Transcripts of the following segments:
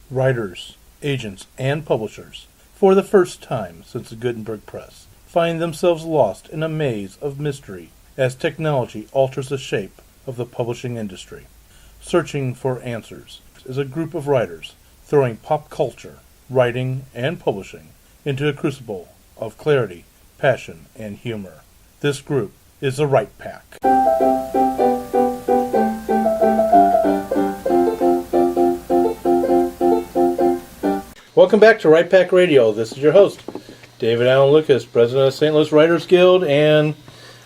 Writers, agents, and publishers, for the first time since the Gutenberg Press, find themselves lost in a maze of mystery as technology alters the shape of the publishing industry. Searching for Answers is a group of writers throwing pop culture, writing, and publishing into a crucible of clarity, passion, and humor. This group is the Right Pack. Welcome back to Right Pack Radio. This is your host, David Allen Lucas, president of St. Louis Writers Guild and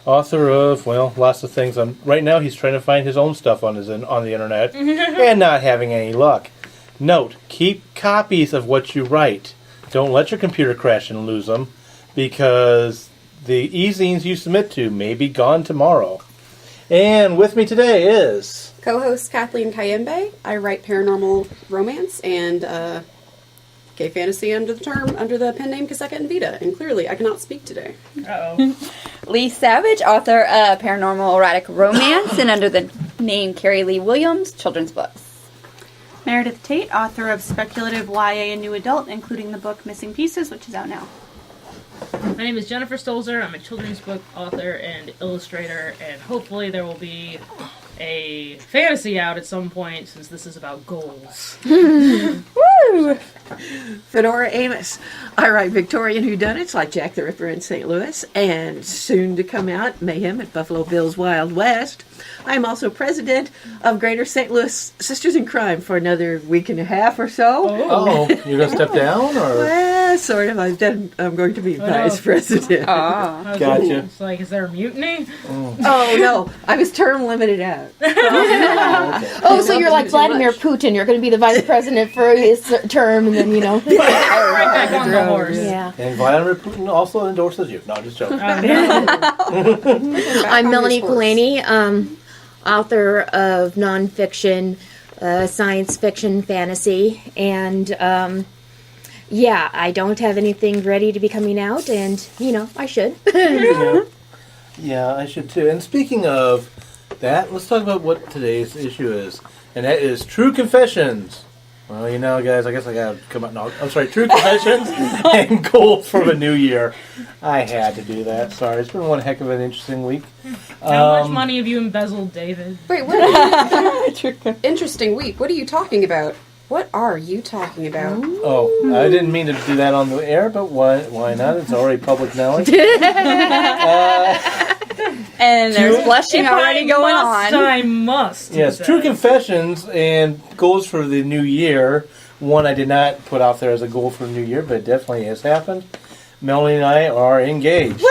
author of, well, lots of things. Right now he's trying to find his own stuff on the internet and not having any luck. Note, keep copies of what you write. Don't let your computer crash and lose them, because the e-zines you submit to may be gone tomorrow. And with me today is co-host Kathleen Kayembe. I write paranormal romance and gay fantasy under the pen name Kaseka and Vita, and clearly I cannot speak today. Uh-oh. Lee Savage, author of paranormal erotic romance and under the name Carrie Lee Williams, children's books. Meredith Tate, author of speculative YA and new adult, including the book Missing Pieces, which is out now. My name is Jennifer Stolzer. I'm a children's book author and illustrator, and hopefully there will be a fantasy out at some point, since this is about goals. Woo! Fedora Amos. I write Victorian whodunits like Jack the Ripper in St. Louis, and soon to come out, Mayhem at Buffalo Bill's Wild West. I am also president of Greater St. Louis Sisters in Crime for another week and a half or so. Oh, you're going to step down? Or? Well, sort of. I'm going to be vice president. Gotcha. It's like, is there a mutiny? Oh, no. I was term limited out. Oh, so you're like Vladimir Putin. You're going to be the vice president for his term, and then, Right back on the horse. Yeah. And Vladimir Putin also endorses you. No, just joking. I'm Melanie Kulani, author of nonfiction, science fiction, fantasy, and I don't have anything ready to be coming out, and I should. Yeah, I should too. And speaking of that, let's talk about what today's issue is, and that is True Confessions. Well, guys, I guess I gotta come out. No, I'm sorry, True Confessions and Goals for the New Year. I had to do that. Sorry, it's been one heck of an interesting week. How much money have you embezzled, David? Wait, what? Interesting week. What are you talking about? What are you talking about? Oh, I didn't mean to do that on the air, but why not? It's already public knowledge. And there's blushing already going on. I must. Yes, True Confessions and Goals for the New Year. One I did not put out there as a goal for the new year, but it definitely has happened. Melanie and I are engaged.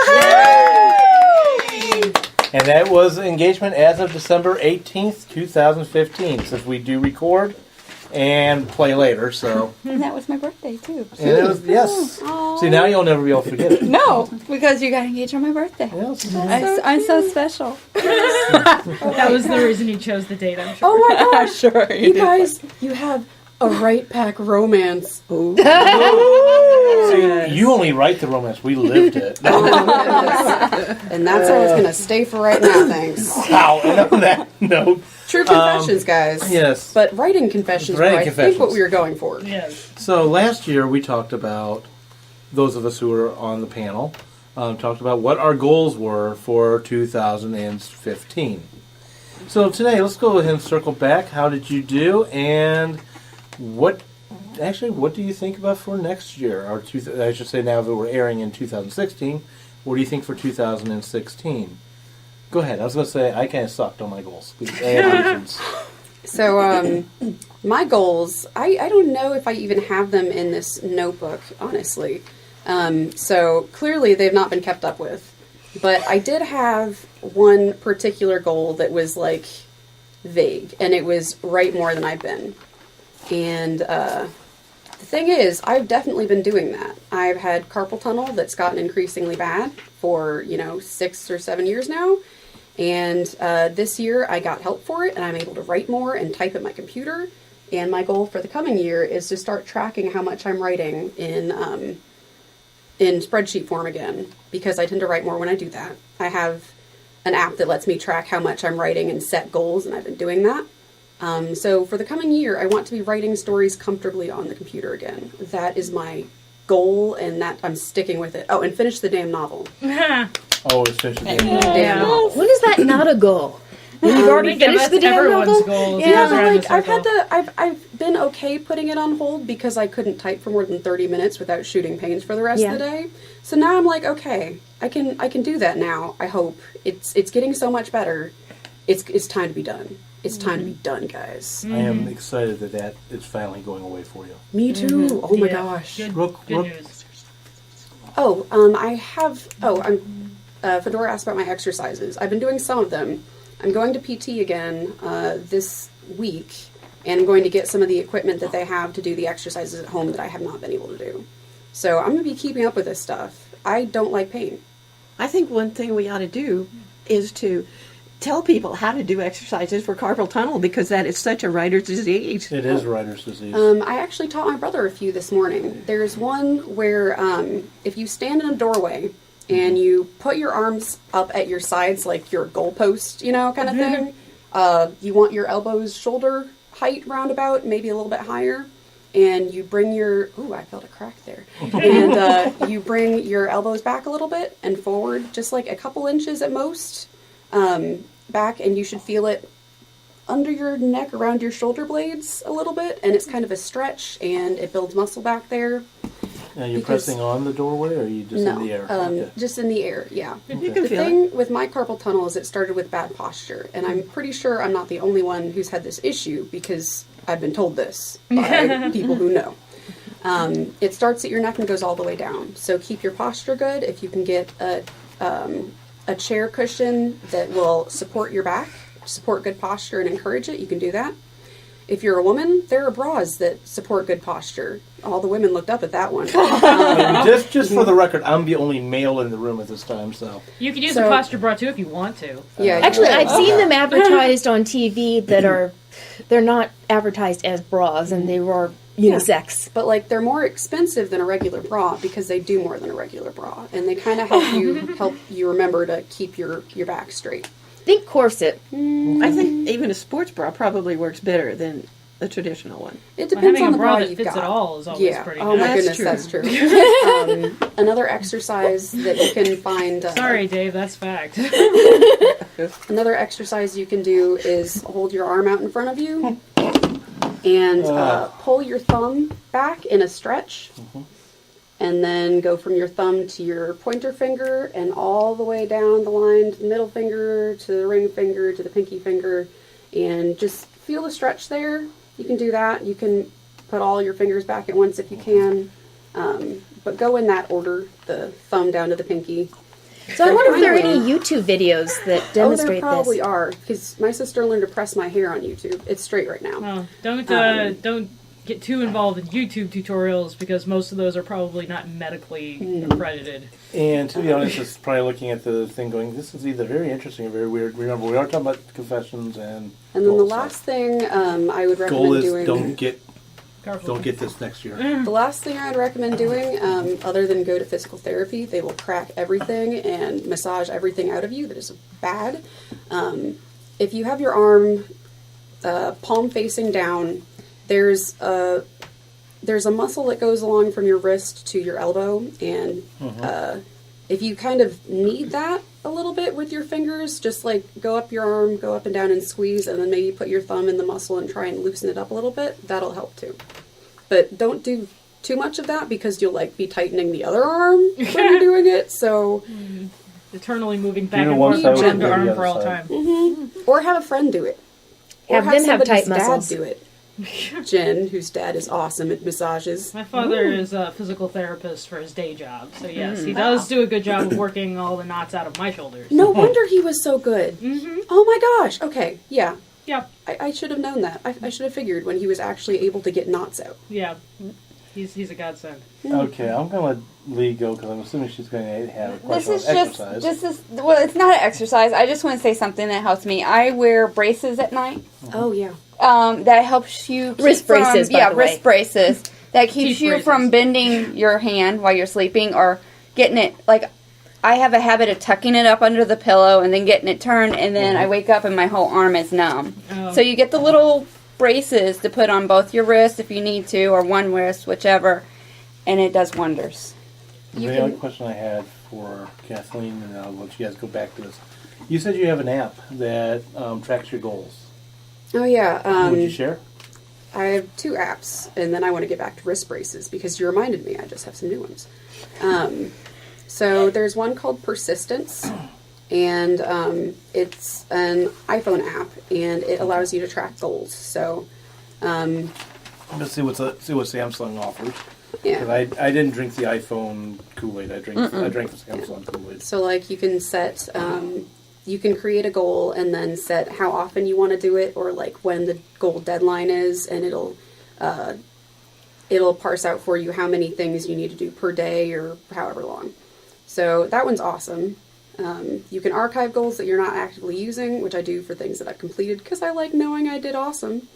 And that was engagement as of December 18th, 2015, since we do record and play later, so. And that was my birthday, too. And it was, yes. Aww. See, now you'll never be able to forget it. No, because you got engaged on my birthday. Yes. I'm so special. That was the reason you chose the date, I'm sure. Oh my gosh! Sure, you guys, you have a Right Pack romance. See, you only write the romance. We lived it. And that's how it's going to stay for right now, thanks. Wow, and on that note. True Confessions, guys. Yes. But writing confessions were, I think, what we were going for. Yes. So last year we talked about, those of us who were on the panel, talked about what our goals were for 2015. So today, let's go ahead and circle back. How did you do? And what do you think about for next year? Or I should say now that we're airing in 2016, what do you think for 2016? Go ahead. I was going to say, I kind of sucked on my goals. So, my goals, I don't know if I even have them in this notebook, honestly. So, clearly they've not been kept up with. But I did have one particular goal that was, vague. And it was write more than I've been. And the thing is, I've definitely been doing that. I've had carpal tunnel that's gotten increasingly bad for, 6 or 7 years now. And this year I got help for it, and I'm able to write more and type at my computer. And my goal for the coming year is to start tracking how much I'm writing in spreadsheet form again, because I tend to write more when I do that. I have an app that lets me track how much I'm writing and set goals, and I've been doing that. So for the coming year, I want to be writing stories comfortably on the computer again. That is my goal, and that I'm sticking with it. Oh, and finish the damn novel. Always finish the damn Damn novel. When is that not a goal? You've already finished the damn everyone's novel? goal. is Yeah, to go around like the I've had circle. to. I've been okay putting it on hold because I couldn't type for more than 30 minutes without shooting pains for the rest of the day. So now I'm like, okay, I can do that now. I hope it's getting so much better. It's time to be done. It's time to be done, guys. I am excited that is finally going away for you. Me too. Oh my Yeah. gosh. Good, Rook- good Rook- news. Oh, I have. Oh, I'm. Fedora asked about my exercises. I've been doing some of them. I'm going to PT again this week, and I'm going to get some of the equipment that they have to do the exercises at home that I have not been able to do. So I'm going to be keeping up with this stuff. I don't like pain. I think one thing we ought to do is to tell people how to do exercises for carpal tunnel because that is such a writer's disease. It is writer's disease. I actually taught my brother a few this morning. There's one where if you stand in a doorway and you put your arms up at your sides like your goalpost, kind of thing, you want your elbows shoulder height roundabout, maybe a little bit higher, and you bring your, ooh, I felt a crack there, and you bring your elbows back a little bit and forward, just like a couple inches at most, back, and you should feel it under your neck, around your shoulder blades a little bit, and it's kind of a stretch, and it builds muscle back there. Are you because- pressing on the doorway, or are you just No, in the air? Okay. just in the air, yeah. You can The feel it. thing with my carpal tunnel is it started with bad posture, and I'm pretty sure I'm not the only one who's had this issue because I've been told this by people who know. It starts at your neck and goes all the way down. So keep your posture good. If you can get a chair cushion that will support your back, support good posture and encourage it, you can do that. If you're a woman, there are bras that support good posture. All the women looked up at that one. And just for the record, I'm the only male in the room at this time, so. You could use So- the posture bra too if you want to. Yeah, Actually, I've seen them advertised on TV they're not advertised as bras and they were unisex. but like they're more expensive than a regular bra because they do more than a regular bra, and they kind of help you remember to keep your back straight. Think corset. I think even a sports bra probably works better than a traditional one. It But depends having on a the bra bra that you've fits got. at all is always Yeah. pretty Oh my nice. That's goodness, true. that's true. Another exercise that you can find. Sorry, Dave, that's fact. Another exercise you can do is hold your arm out in front of you and pull your thumb back in a stretch. And then go from your thumb to your pointer finger and all the way down the line to the middle finger, to the ring finger, to the pinky finger. And just feel the stretch there. You can do that. You can put all your fingers back at once if you can. But go in that order, the thumb down to the pinky. So I wonder if there are any Finally- YouTube videos that Oh, there demonstrate probably this. are. Because my sister learned to press my hair on YouTube. It's straight right now. Oh, don't get too involved in YouTube tutorials because most of those are probably not medically accredited. And to be honest, it's probably looking at the thing going, this is either very interesting or very weird. Remember, we are talking about confessions and And then the goals, last thing I would so. recommend Goal is doing... don't get this next year. The last thing I'd recommend doing, other than go to physical therapy, they will crack everything and massage everything out of you that is bad. If you have your arm palm facing down, there's a muscle that goes along from your wrist to your elbow, and if you kind of need that a little bit with your fingers, just like go up your arm, go up and down and squeeze, and then maybe put your thumb in the muscle and try and loosen it up a little bit. That'll help too. But don't do too much of that because you'll like be tightening the other arm when you're doing it. So, Eternally moving back know, and once forth I from was arm to on the arm other for all side. time. or have a friend do it. Or Have them have somebody's tight dad muscles. do it. Jen, whose dad is awesome at massages. My father is a physical therapist for his day job, so yes, he does do a good job of working all the knots out of my shoulders. No wonder he was so good. Oh my gosh. Okay, yeah. Yeah, I should have known that. I should have figured when he was actually able to get knots out. yeah. He's a godsend. Okay, I'm going to let Lee go because I'm assuming she's going to have a This question is on just, exercise. well, it's not an exercise. I just want to say something that helps me. I wear braces at night. Oh yeah. That helps you keep Wrist braces, by the way. wrist braces. That keeps Teeth you braces. from bending your hand while you're sleeping or getting it like I have a habit of tucking it up under the pillow and then getting it turned, and then I wake up and my whole arm is numb. Oh. So you get the little braces to put on both your wrists if you need to, or one wrist, whichever, and it does wonders. The only question I had for Kathleen, and I'll let you guys go back to this. You said you have an app that tracks your goals. Oh yeah. Would you share? I have 2 apps, and then I want to get back to wrist braces because you reminded me. I just have some new ones. So there's one called Persistence, and it's an iPhone app, and it allows you to track goals. So Let's see what Samsung offers. yeah. Because I didn't drink the iPhone Kool-Aid. I drank the Samsung Kool-Aid. So like you can set, you can create a goal and then set how often you want to do it, or like when the goal deadline is, and it'll parse out for you how many things you need to do per day or however long. So that one's awesome. You can archive goals that you're not actively using, which I do for things that I've completed because I like knowing I did awesome,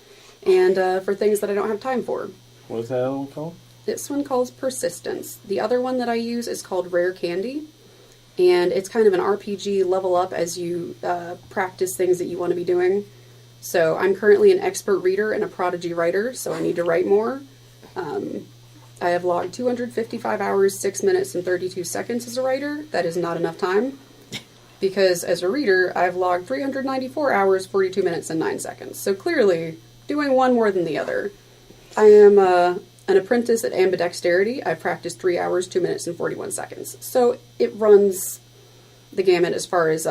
and for things that I don't have time for. What's that one called? This one calls Persistence. The other one that I use is called Rare Candy, and it's kind of an RPG level up as you practice things that you want to be doing. So I'm currently an expert reader and a prodigy writer, so I need to write more. I have logged 255 hours, 6 minutes, and 32 seconds as a writer. That is not enough time, because as a reader, I've logged 394 hours, 42 minutes, and 9 seconds. So clearly, doing one more than the other. I am an apprentice at ambidexterity. I've practiced 3 hours, 2 minutes, and 41 seconds. So it runs the gamut as far as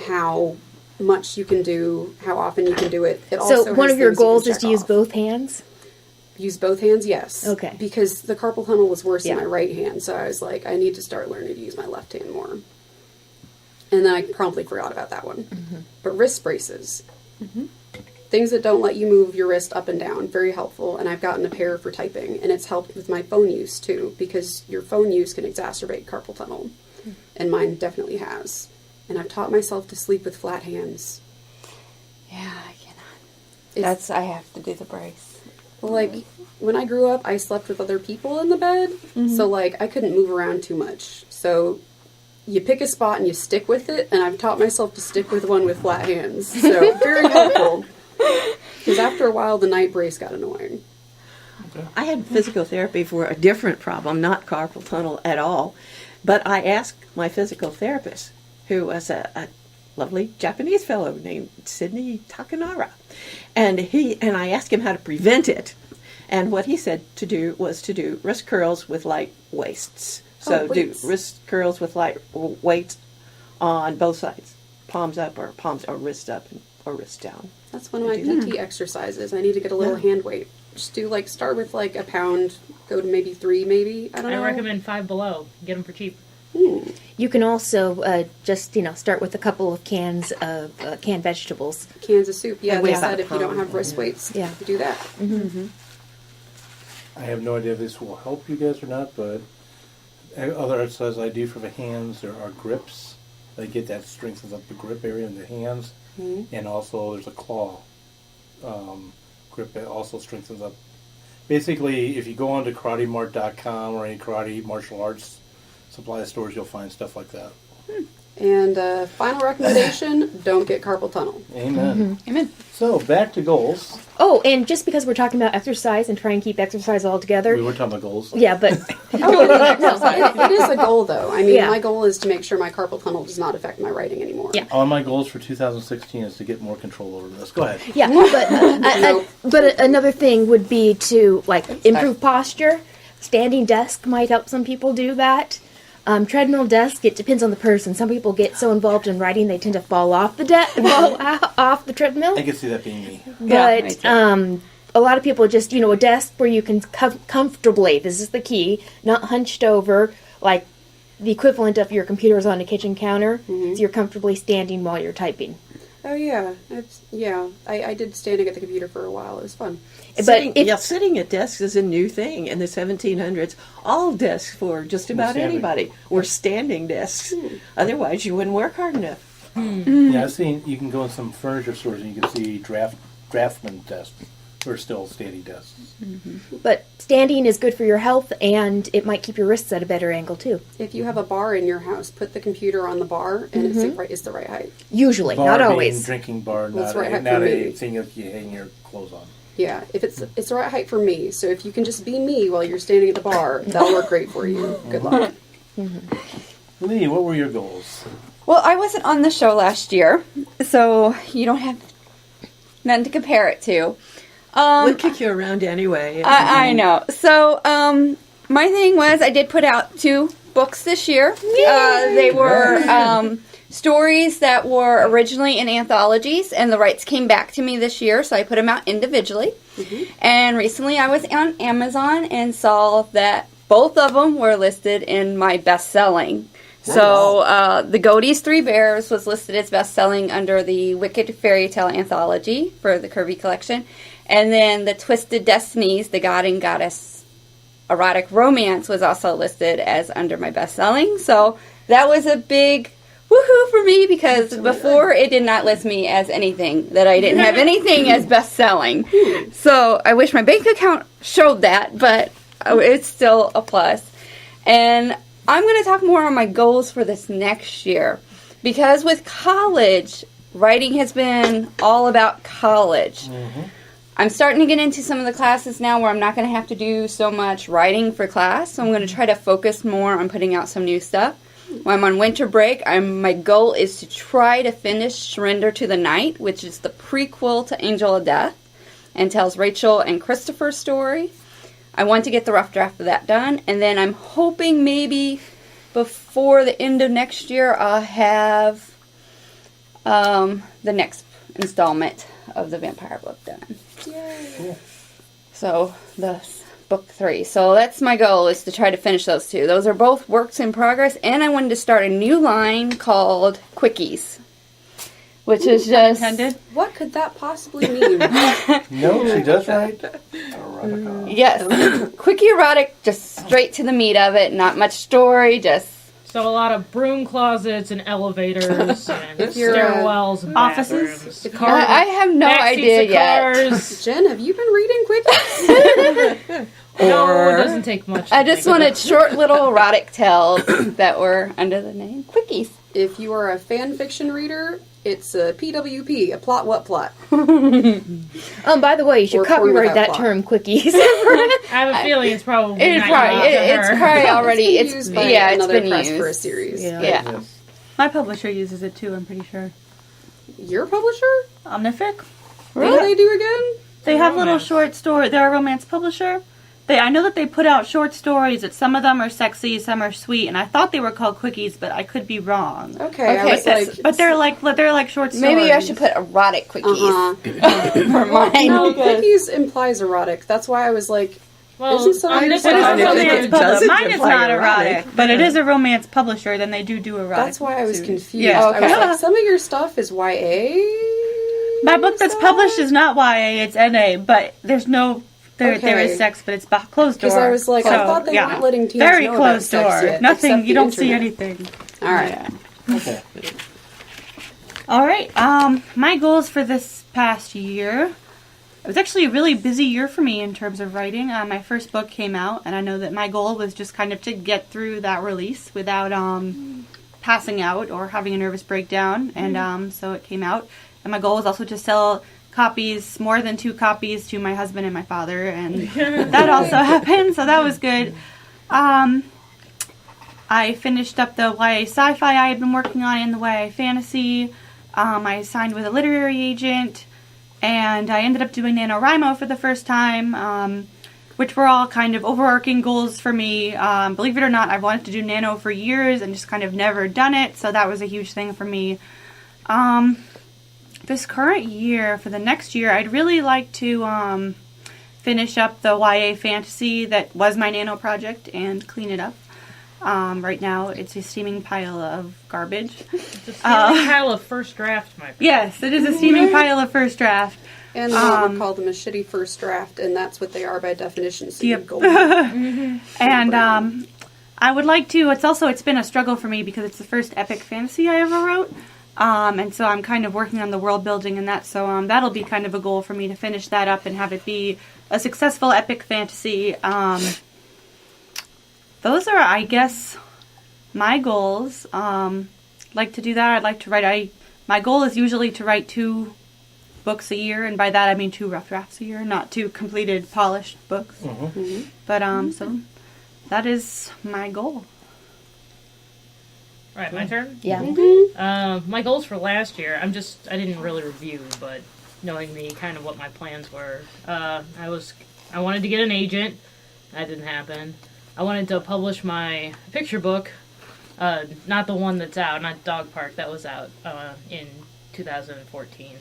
how much you can do, how often you can do it. It also So one has of your things you can goals is check to use off. both hands? Use both hands, yes. Okay. Because the carpal tunnel was worse in Yeah. my right hand, so I was like, I need to start learning to use my left hand more. And then I promptly forgot about that one. Mm-hmm. But wrist braces. Things that don't let you move your wrist up and down, very helpful. And I've gotten a pair for typing, and it's helped with my phone use too, because your phone use can exacerbate carpal tunnel. And mine definitely has. And I've taught myself to sleep with flat hands. Yeah, I cannot. It's- I have to do the brace. Well, like, when I grew up, I slept with other people in the bed, so, like, I couldn't move around too much. So, you pick a spot and you stick with it, and I've taught myself to stick with one with flat hands. So, very helpful. Because after a while, the night brace got annoying. I had physical therapy for a different problem, not carpal tunnel at all. But I asked my physical therapist, who was a lovely Japanese fellow named Sidney Takanara. And I asked him how to prevent it. And what he said to do was to do wrist curls with light waists. So do weights. wrist curls with light weights on both sides. Palms up or wrist up or wrist down. That's one of my PT exercises. I need to get a little hand weight. Just do, like, start with, like, a pound, go to maybe 3, maybe. I don't I know. recommend Five Below. Get them for cheap. You can also just, start with a couple of cans of canned vegetables. Cans of soup. Yeah, And they weigh about said a if you don't pound. have wrist weights, Yeah. do that. I have no idea if this will help you guys or not, but other exercises I do for the hands, there are grips. I get that strengthens up the grip area in the hands. And also there's a claw grip that also strengthens up. Basically, if you go onto KarateMart.com or any karate martial arts supply stores, you'll find stuff like that. And final recommendation, don't get carpal tunnel. Amen. Amen. So, back to goals. Oh, and just because we're talking about exercise and trying to keep exercise all together. We were talking about goals. Yeah, but It is a goal, though. I mean, Yeah. my goal is to make sure my carpal tunnel does not affect my writing anymore. Yeah. All my goals for 2016 is to get more control over this. Go ahead. yeah, but another thing would be to improve posture. Standing desk might help some people do that. Treadmill desk, it depends on the person. Some people get so involved in writing they tend to fall off the off the treadmill. I can see that being me. Yeah, But me a lot of people just a desk where you can comfortably. This is the key, not hunched over like the equivalent of your computer's on a kitchen counter. So you're comfortably standing while you're typing. Oh, yeah. I did standing at the computer for a while. It was fun. But Sitting at desks is a new thing in the 1700s. All desks for just about standing. anybody were standing desks. Otherwise, you wouldn't work hard enough. Yeah, I've seen, you can go in some furniture stores and you can see draftsman desks. we're still standing desks. But standing is good for your health, and it might keep your wrists at a better angle too. If you have a bar in your house, put the computer on the bar, and it's the right height. Usually, Bar not being always. drinking bar, Well, it's not, right a, for not me. anything you hang your clothes on. Yeah, if it's the right height for me. So if you can just be me while you're standing at the bar, that'll work great for you. Good luck. Lee, what were your goals? Well, I wasn't on the show last year, so you don't have none to compare it to. We'll kick you around anyway. I know. So, my thing was I did put out 2 books this year. They were stories that were originally in anthologies, and the rights came back to me this year, so I put them out individually. And recently I was on Amazon and saw that both of them were listed in my best-selling. So, The Godey's 3 Bears was listed as best-selling under the Wicked Fairy Tale Anthology for the Kirby Collection. And then The Twisted Destinies, the God and Goddess erotic romance was also listed as under my best-selling. So, that was a big woohoo for me because before it did not list me as anything, that I didn't have anything as best-selling. So, I wish my bank account showed that, but it's still a plus. And I'm going to talk more on my goals for this next year. Because with college, writing has been all about college. I'm starting to get into some of the classes now where I'm not going to have to do so much writing for class. So I'm going to try to focus more on putting out some new stuff. When I'm on winter break, my goal is to try to finish Surrender to the Night, which is the prequel to Angel of Death and tells Rachel and Christopher's story. I want to get the rough draft of that done, and then I'm hoping maybe before the end of next year I'll have the next installment of the vampire book done. Yay. Cool. So, the book 3. So that's my goal, is to try to finish those 2. Those are both works in progress, and I wanted to start a new line called Quickies, which is just... Intended. What could that possibly mean? No, she does write erotica. Yes. Quickie erotic, just straight to the meat of it. Not much story, just... So a lot of broom closets and elevators and you're, stairwells and offices. bathrooms. I have no Backseats idea of yet. cars. Jen, have you been reading Quickies? No, it doesn't take much. I just wanted short little erotic tales that were under the name Quickies. If you are a fan fiction reader, it's a PWP, a plot what plot. By the way, you should Or porn copyright without that plot. term, quickies. I have a feeling it's probably It's not probably, unique to it's her. probably already, It's been used by it's another been press used. for a series. Yeah. Yeah. Yes. My publisher uses it too, I'm pretty sure. Your publisher? Omnific? What do they do again? They have little Romance. short stories. They're a romance publisher. I know that they put out short stories, that some of them are sexy, some are sweet, and I thought they were called Quickies, but I could be wrong. Okay, I Okay, was like... But they're like short stories. Maybe I should put erotic Quickies for mine. No, Quickies implies erotic. That's why I was like... Well, Isn't something- Omnific What is It's it? a also- It romance doesn't Mine is imply not erotic. erotic, but it is a romance publisher, then they do erotic. That's why I was too. confused. Yeah. I was Okay. like, some of your stuff is YA? My book that's stuff? published is not YA, it's NA, but there's no... There Okay. is sex, but it's closed door. Because I was like, I So, thought they yeah. weren't letting teens Very know closed about sex door. yet, Nothing, except you the don't see internet. anything. All right. Okay. All right. My goals for this past year. It was actually a really busy year for me in terms of writing. My first book came out, and I know that my goal was just kind of to get through that release without passing out or having a nervous breakdown. And so it came out. And my goal was also to sell copies, more than 2 copies, to my husband and my father, and that also happened. So that was good. I finished up the YA sci-fi I had been working on and the YA fantasy. I signed with a literary agent, and I ended up doing NaNoWriMo for the first time, which were all kind of overarching goals for me. Believe it or not, I've wanted to do Nano for years and just kind of never done it, so that was a huge thing for me. This current year, for the next year, I'd really like to finish up the YA fantasy that was my Nano project and clean it up. Right now, it's a steaming pile of garbage. It's a pile of first draft, my friend. Yes, it is a steaming pile of first draft. And Mom would call them a shitty first draft, and that's what they are by definition. So Yep. you go. And I would like to, it's been a struggle for me because it's the first epic fantasy I ever wrote. And so I'm kind of working on the world building and that. So that'll be kind of a goal for me to finish that up and have it be a successful epic fantasy. Those are, I guess, my goals. Like to do that. I'd like to write. My goal is usually to write 2 books a year, and by that I mean 2 rough drafts a year, not 2 completed, polished books. But so that is my goal. All right, my turn? Yeah. My goals for last year, I didn't really review, but knowing me, kind of what my plans were. I wanted to get an agent. That didn't happen. I wanted to publish my picture book, not the one that's out, not Dog Park, that was out in 2014.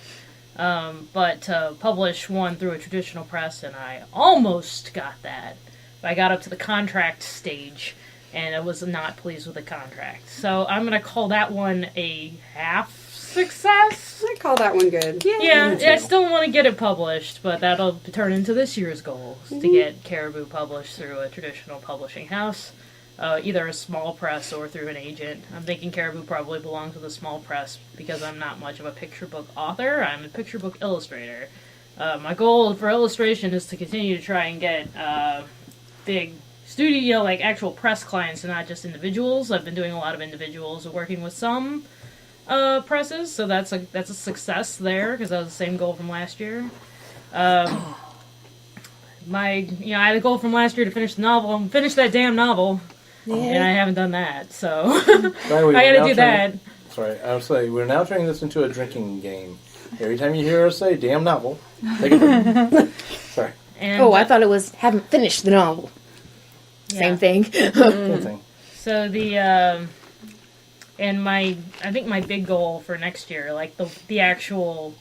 But to publish one through a traditional press, and I almost got that. I got up to the contract stage, and I was not pleased with the contract. So I'm going to call that one a half success. I call that one good. Yeah, I still want to get it published, but that'll turn into this year's goal, to get Caribou published through a traditional publishing house, either a small press or through an agent. I'm thinking Caribou probably belongs with a small press because I'm not much of a picture book author. I'm a picture book illustrator. My goal for illustration is to continue to try and get big studio, like actual press clients and not just individuals. I've been doing a lot of individuals, working with some presses, so that's a success there because that was the same goal from last year. I had a goal from last year to finish the novel, finish that damn novel, and I haven't done that, so I gotta do that. Sorry, I was saying we're now turning this into a drinking game. Every time you hear us say "damn novel," take a drink. Sorry. And, I thought it was haven't finished the novel. Same thing. Same thing. So I think my big goal for next year, like the actual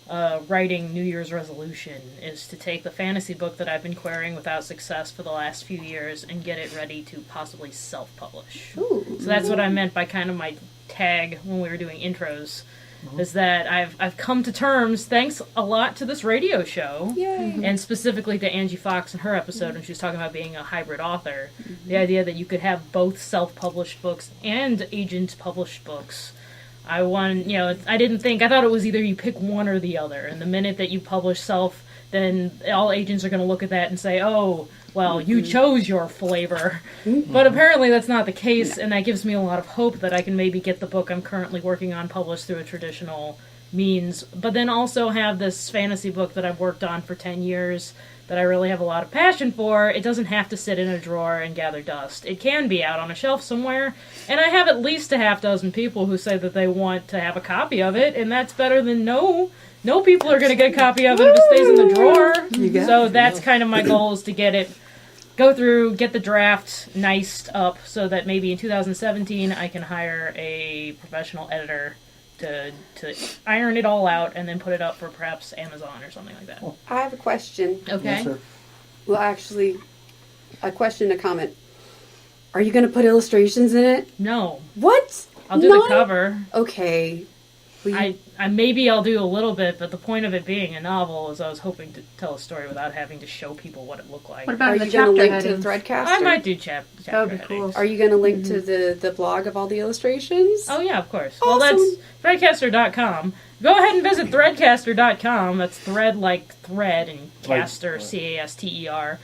writing New Year's resolution, is to take the fantasy book that I've been querying without success for the last few years and get it ready to possibly self-publish. So that's what I meant by kind of my tag when we were doing intros. Is that I've come to terms, thanks a lot to this radio show, and specifically to Angie Fox and her episode when she was talking about being a hybrid author, the idea that you could have both self-published books and agent-published books. I thought it was either you pick one or the other, and the minute that you publish self, then all agents are going to look at that and say, oh, well, you chose your flavor. But apparently that's not the case, and that gives me a lot of hope that I can maybe get the book I'm currently working on published through a traditional means, but then also have this fantasy book that I've worked on for 10 years that I really have a lot of passion for. It doesn't have to sit in a drawer and gather dust. It can be out on a shelf somewhere, and I have at least a half dozen people who say that they want to have a copy of it, and that's better than no people are going to get a copy of it if it stays in the drawer. So that's kind of my goal, is to go through, get the draft niced up so that maybe in 2017 I can hire a professional editor to iron it all out and then put it up for perhaps Amazon or something like that. I have a question. Okay. Yes, sir. Well, actually, a question, a comment. Are you going to put illustrations in it? No. What? I'll do the cover. Okay. Maybe I'll do a little bit, but the point of it being a novel is I was hoping to tell a story without having to show people what it looked like. What about Are the you going to chapter link to headings? the Threadcaster? I might do chapter That would be cool. headings. Are you going to link to the blog of all the illustrations? Oh, yeah, of course. Awesome. Well, that's threadcaster.com. Go ahead and visit threadcaster.com. That's thread like thread and caster, Caster.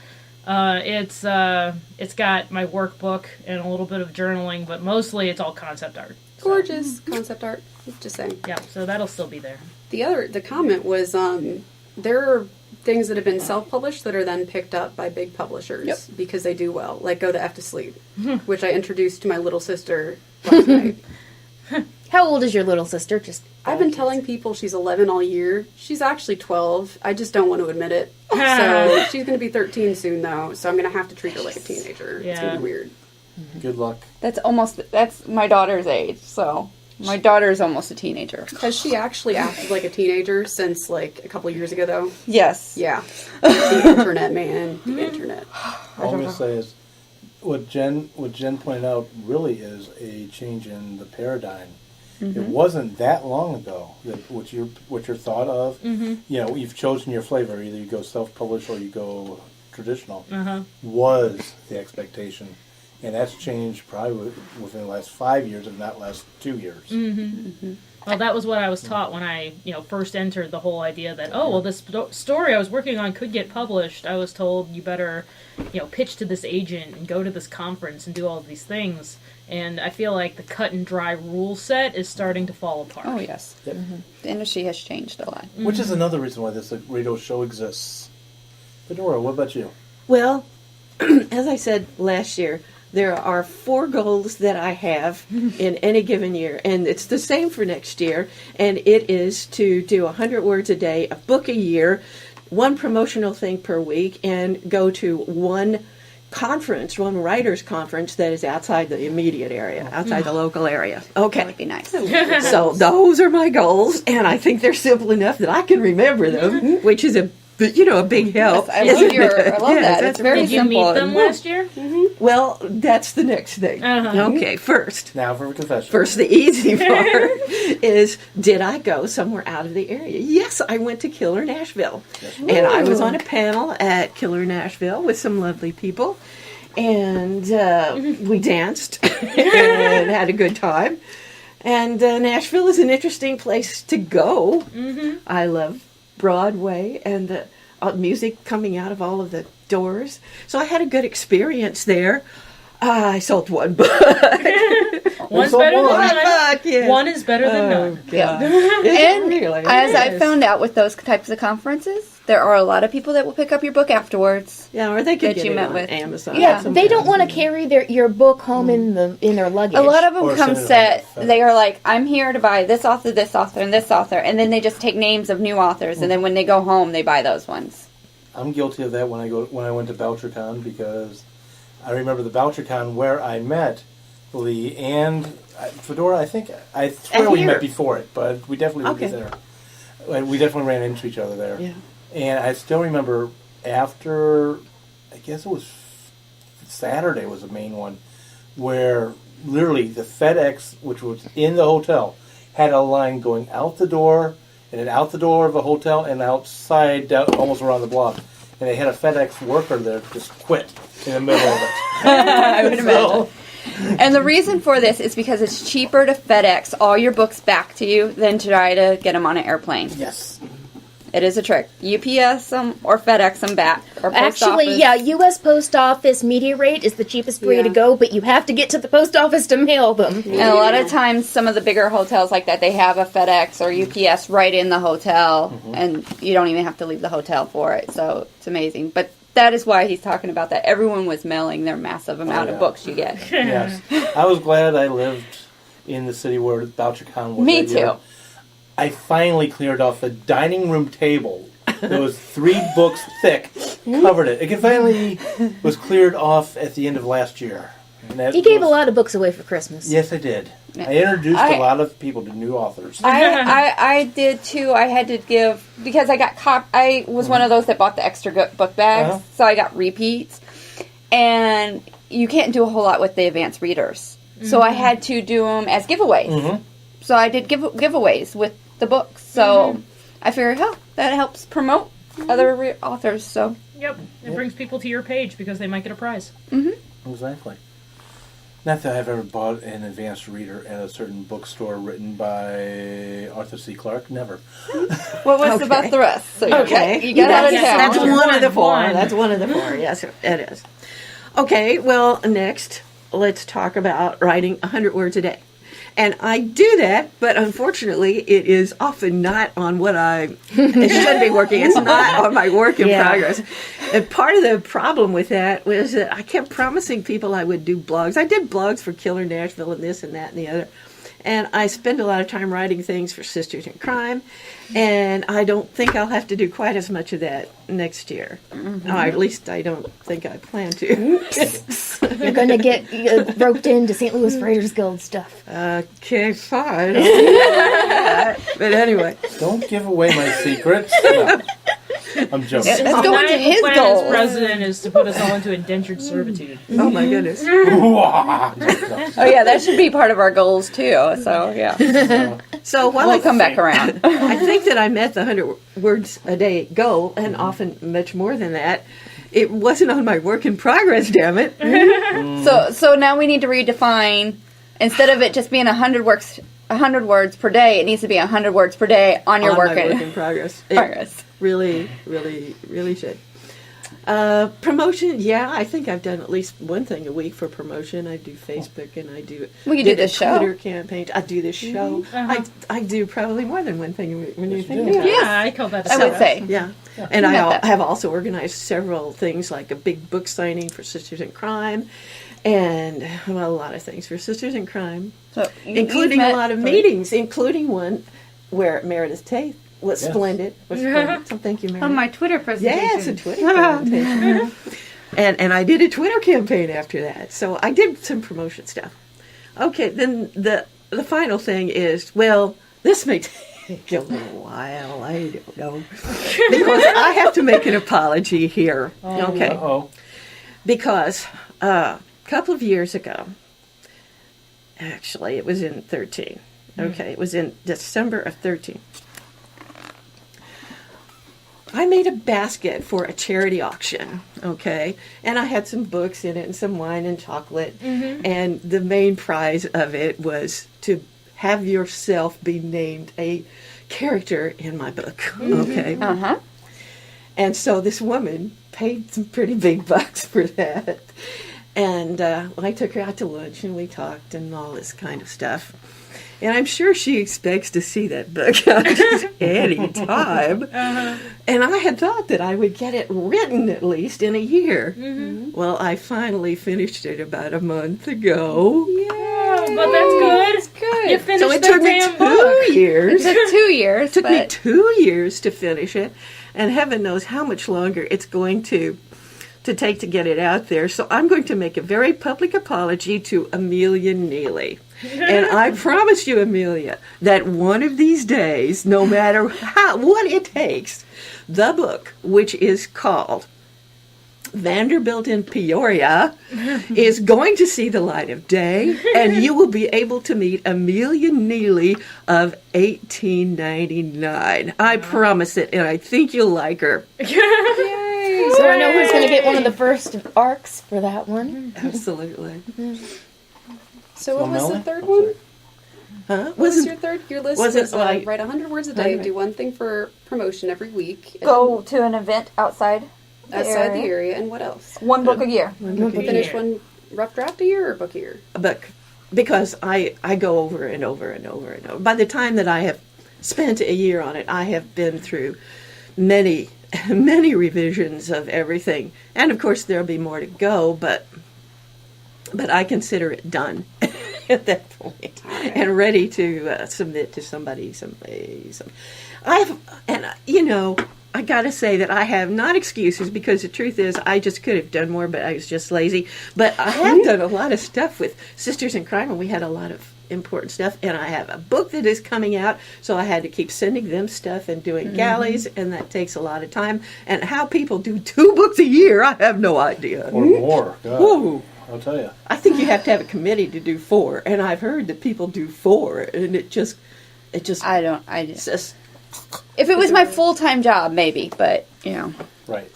It's got my workbook and a little bit of journaling, but mostly it's all concept art. So, Gorgeous concept art. Just saying. yeah, so that'll still be there. The comment was there are things that have been self-published that are then picked up by big publishers because they do well, like Go the F to Sleep, which I introduced to my little sister last night. How old is your little sister? I've been telling people she's 11 all year. She's actually 12. I just don't want to admit it. So she's going to be 13 soon, though, so I'm going to have to treat her like a teenager. Yeah. It's going to be weird. Good luck. That's my daughter's age, so my daughter is almost a teenager. Has she actually acted like a teenager since, like, a couple of years ago, though? Yes. Yeah. The internet, man. The internet. All I'm going to say is, what Jen pointed out really is a change in the paradigm. It wasn't that long ago that what you're thought of. You've chosen your flavor. Either you go self-published or you go traditional. Was the expectation, and that's changed probably within the last 5 years, if not last 2 years. Well, that was what I was taught when I, first entered the whole idea that, oh, well, this story I was working on could get published. I was told you better, pitch to this agent and go to this conference and do all of these things. And I feel like the cut and dry rule set is starting to fall apart. Oh, yes. Yep. The industry has changed a lot. Which is another reason why this radio show exists. Fedora, what about you? Well, as I said last year, there are 4 goals that I have in any given year, and it's the same for next year, and it is to do 100 words a day, a book a year, 1 promotional thing per week, and go to 1 conference, 1 writer's conference that is outside the immediate area, outside the local area. Okay. That would be nice. So those are my goals, and I think they're simple enough that I can remember them, which is a big help. I love that. It's very Did you simple. meet them last year? Well, that's the next thing. Okay, first. Now for a confession. First, the easy part is, did I go somewhere out of the area? Yes, I went to Killer Nashville. Yes. And I was on a panel at Killer Nashville with some lovely people. And we danced and had a good time. And Nashville is an interesting place to go. Mm-hmm. I love Broadway and the music coming out of all of the doors. So I had a good experience there. I sold 1 book. One's better than none. Yes. One is better than none. Yeah. And As I found out with those types of conferences, there are a lot of people that will pick up your book afterwards. Yeah, or they could that get you it met on with. Amazon. Yeah, Sometimes. they don't want to carry your book home in their luggage. A lot of them Or come send it on set. the phone. They are like, I'm here to buy this author, and this author, and then they just take names of new authors, and then when they go home, they buy those ones. I'm guilty of that when I went to BoucherCon, because I remember the BoucherCon where I met Lee and Fedora. I swear we met before it, but we definitely were there. We definitely ran into each other there. Yeah. And I still remember after, I guess it was Saturday was the main one, where literally the FedEx, which was in the hotel, had a line going out the door, and then out the door of a hotel, and outside, almost around the block. And they had a FedEx worker there just quit in the middle of it. I would imagine. And the reason for this is because it's cheaper to FedEx all your books back to you than to try to get them on an airplane. Yes. It is a trick. UPS them or FedEx them back. Or post Actually, office. yeah, U.S. Post Office media rate is the cheapest way to go, but you have to get to the post office to mail them. And a lot of times, some of the bigger hotels like that, they have a FedEx or UPS right in the hotel, and you don't even have to leave the hotel for it. So it's amazing. But that is why he's talking about that. Everyone was mailing their massive amount of books you get. Yes. I was glad I lived in the city where BoucherCon was. Me that year. too. I finally cleared off the dining room table that was 3 books thick, covered it. It finally was cleared off at the end of last year. And that You gave a was- lot of books away for Christmas. Yes, I did. I introduced a lot of people to new authors. I did too. I had to give, because I got I was one of those that bought the extra book bags, so I got repeats. And you can't do a whole lot with the advanced readers. So I had to do them as giveaways. So I did giveaways with the books. So I figured, that helps promote other authors. So Yep. It brings people to your page because they might get a prize. Exactly. Not that I've ever bought an advanced reader at a certain bookstore written by Arthur C. Clarke. Never. what was about the rest? So Okay. you got out of town. That's one of the 4. One. That's one of the 4. Yes, it is. Okay, well, next, let's talk about writing 100 words a day. And I do that, but unfortunately, it is often not on what it should be working. It's not on my work in progress. And part of the problem with that was that I kept promising people I would do blogs. I did blogs for Killer Nashville and this and that and the other. And I spend a lot of time writing things for Sisters in Crime. And I don't think I'll have to do quite as much of that next year. Or at least I don't think I plan to. You're going to get roped into St. Louis Writers Guild stuff. Okay, fine. But anyway. Don't give away my secrets. No. I'm joking. Let's go into his plan goals. as president is to put us all into indentured servitude. Oh my goodness. Oh yeah, that should be part of our goals too. So yeah, So while we'll come back around. I think that I met the 100 words a day goal, and often much more than that. It wasn't on my work in progress, damn it. So now we need to redefine, instead of it just being 100 words 100 words per day. It needs to be 100 words per day on your on work my in work in progress. It progress. really, really, really should. Promotion, yeah, I think I've done at least one thing a week for promotion. I do Facebook and I do Well, you did do this a show. Twitter campaign. I do this show. I do probably more than one thing a week when you think do. about it. Yeah, I call that. I would say. Yeah. And You I got that. have also organized several things like a big book signing for Sisters in Crime and, well, a lot of things for Sisters in Crime, So including a lot of meetings, including one where Meredith Tate was Yes. splendid. Was splendid. So thank you, Meredith. On my Twitter presentation. Yes, a Twitter presentation. and I did a Twitter campaign after that. So I did some promotion stuff. Okay, then the final thing is, well, this may take a little while. I don't know. Because I have to make an apology here. Okay. Uh-oh. Because a couple of years ago, actually, it was in 13. Okay, it was in December of 13. I made a basket for a charity auction, okay? And I had some books in it and some wine and chocolate. And the main prize of it was to have yourself be named a character in my book, okay? Uh-huh. And so this woman paid some pretty big bucks for that. And I took her out to lunch and we talked and all this kind of stuff. And I'm sure she expects to see that book out any time. And I had thought that I would get it written at least in a year. Well, I finally finished it about a month ago. Oh, but that's good. Good. You finished So it the took me damn book. 2 years. It took 2 years. It took me but 2 years to finish it. And heaven knows how much longer it's going to take to get it out there. So I'm going to make a very public apology to Amelia Neely. And I promise you, Amelia, that one of these days, no matter what it takes, the book, which is called Vanderbilt in Peoria, is going to see the light of day, and you will be able to meet Amelia Neely of 1899. I promise it, and I think you'll like her. So I know who's going to get one of the first arcs for that one. Absolutely. So what was Melanie? the third one? Huh? What was your third? Your list was was, it like- write 100 words a day, Right. do one thing for promotion every week. and go to an event outside outside the area, and what else? One book a year. Finish one rough draft a year or book a year? But because I go over and over and over and over. By the time that I have spent a year on it, I have been through many revisions of everything. And of course there'll be more to go, but I consider it done at that point and ready to submit to somebody. I got to say that I have not excuses, because the truth is I just could have done more, but I was just lazy. But I have done a lot of stuff with Sisters in Crime, and we had a lot of important stuff. And I have a book that is coming out, so I had to keep sending them stuff and doing galleys, and that takes a lot of time. And how people do 2 books a year, I have no idea. Or more. God, Whoa. I'll tell you. I think you have to have a committee to do 4, and I've heard that people do 4, and it just I it's just if it was my full-time job, maybe, but, Right.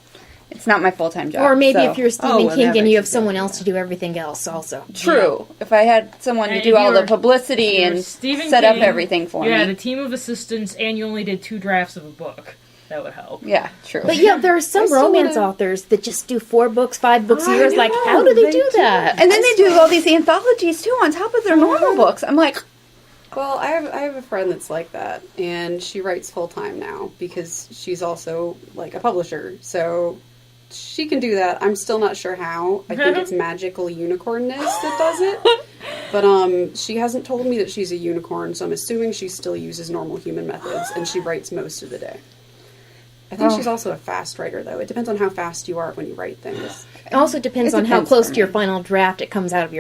it's not my full-time job. Or maybe so. if you're Stephen Oh, well, King that and makes you have sense. someone else to do everything else also. True. If I had someone to And do if all you the were- publicity You were and Stephen set up King, everything for you had me. a team of assistants, and you only did 2 drafts of a book. That would help. Yeah, true. But yeah, there are some still romance wanna- authors that just do 4 books, 5 books a I year. It's like, how do know, they do they that? And then they do all these anthologies too on top of their normal books. I'm like, Well, I have a friend that's like that, and she writes full time now because she's also like a publisher. So she can do that. I'm still not sure how. I think it's magical unicornness that does it. But she hasn't told me that she's a unicorn, so I'm assuming she still uses normal human methods, and she writes most of the day. I think she's also a fast writer, though. It depends on how fast you are when you write things. It also depends It on how depends close for to your me. final draft it comes out of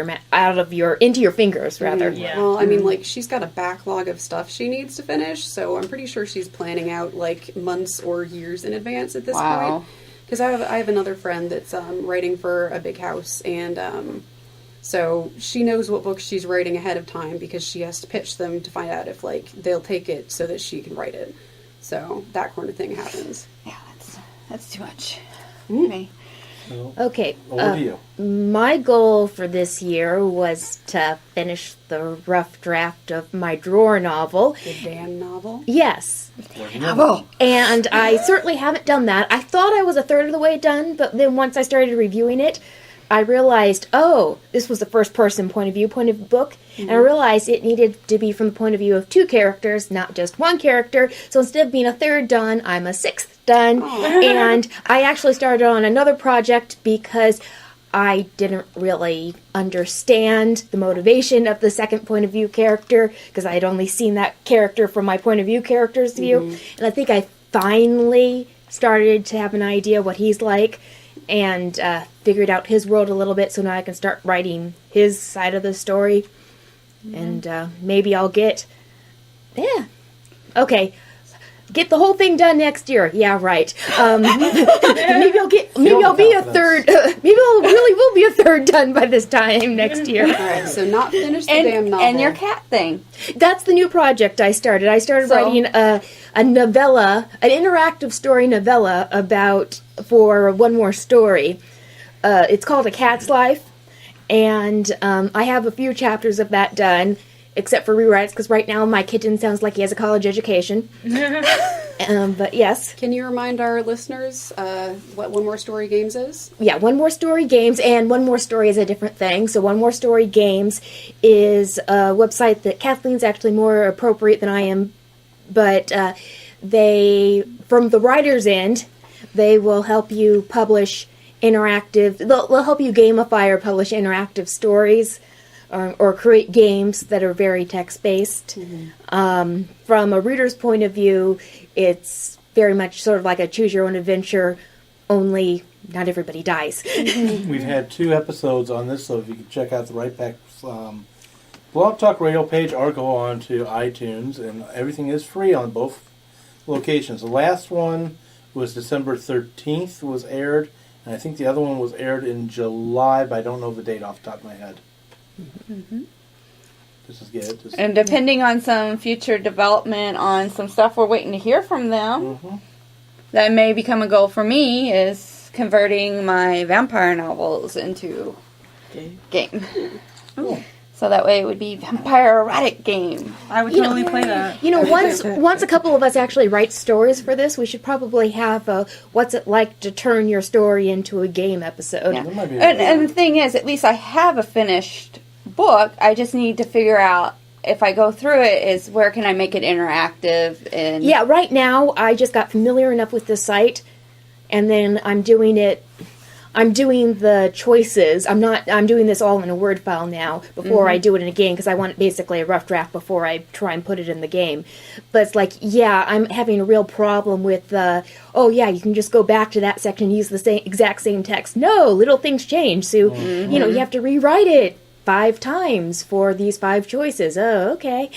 into your fingers rather. Yeah. Well, I mean, like, she's got a backlog of stuff she needs to finish, so I'm pretty sure she's planning out, like, months or years in advance at this Wow. point. Because I have another friend that's writing for a big house, and so she knows what books she's writing ahead of time because she has to pitch them to find out if, like, they'll take it so that she can write it. So that kind of thing happens. yeah, that's too much for me. Well, Okay. over to you. My goal for this year was to finish the rough draft of my drawer novel. The damn novel. Yes. Novel. And I certainly haven't done that. I thought I was a third of the way done, but then once I started reviewing it, I realized, this was the first person point of view book, and I realized it needed to be from the point of view of two characters, not just one character. So instead of being a third done, I'm a sixth done. And I actually started on another project because I didn't really understand the motivation of the second point of view character, because I had only seen that character from my point of view character's view. And I think I finally started to have an idea what he's like, and figured out his world a little bit, so now I can start writing his side of the story. And maybe I'll get... Yeah. Okay. Get the whole thing done next year. Yeah, right. Maybe I'll be a third... maybe I really will be a third done by this time next year. All right, so not finished the damn novel. And your cat thing. That's the new project I started. I started writing a novella, an interactive story novella for One More Story. It's called A Cat's Life, and I have a few chapters of that done, except for rewrites, because right now my kitten sounds like he has a college education. But yes. Can you remind our listeners what One More Story Games is? Yeah, One More Story Games, and One More Story is a different thing. So One More Story Games is a website that Kathleen's actually more appropriate than I am, but they, from the writer's end, they will help you publish interactive, they'll help you gamify or publish interactive stories or create games that are very text-based. From a reader's point of view, it's very much sort of like a choose-your-own-adventure, only not everybody dies. We've had 2 episodes on this, so if you can check out the Right Back Blog Talk Radio page or go on to iTunes, and everything is free on both locations. The last one was December 13th was aired, and I think the other one was aired in July, but I don't know the date off the top of my head. This is good. And depending on some future development on some stuff we're waiting to hear from them, that may become a goal for me, is converting my vampire novels into game. Cool. So that way it would be vampire erotic game. I would totally play that. You know, once a couple of us actually write stories for this, we should probably have a what's it like to turn your story into a game episode. Yeah. That might be And the thing is, at least I have a finished book. I just need to figure out, if I go through it, is where can I make it interactive? And Yeah, right now I just got familiar enough with the site, and then I'm doing the choices. I'm doing this all in a Word file now before I do it in a game, because I want basically a rough draft before I try and put it in the game. But it's like, I'm having a real problem with you can just go back to that section and use the exact same text. No, little things change. So, you have to rewrite it 5 times for these 5 choices. Oh, okay.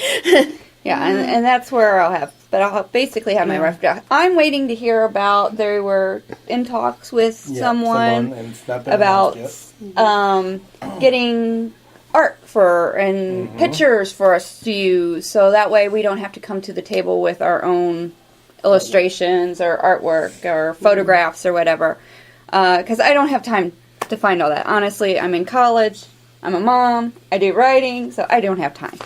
Yeah, and that's where I'll basically have my rough draft. I'm waiting to hear about, they were in talks with someone and it's not been about announced yet. getting art and pictures for us to use, so that way we don't have to come to the table with our own illustrations or artwork or photographs or whatever, because I don't have time to find all that. Honestly, I'm in college, I'm a mom, I do writing, so I don't have time.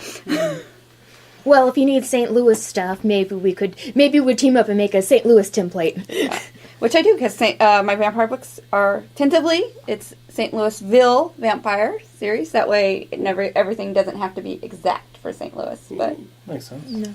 Well, if you need St. Louis stuff, maybe we'd team up and make a St. Louis template. Which I do, because my vampire books are it's St. Louisville Vampire series. That way, everything doesn't have to be exact for St. Louis. But Makes sense. No.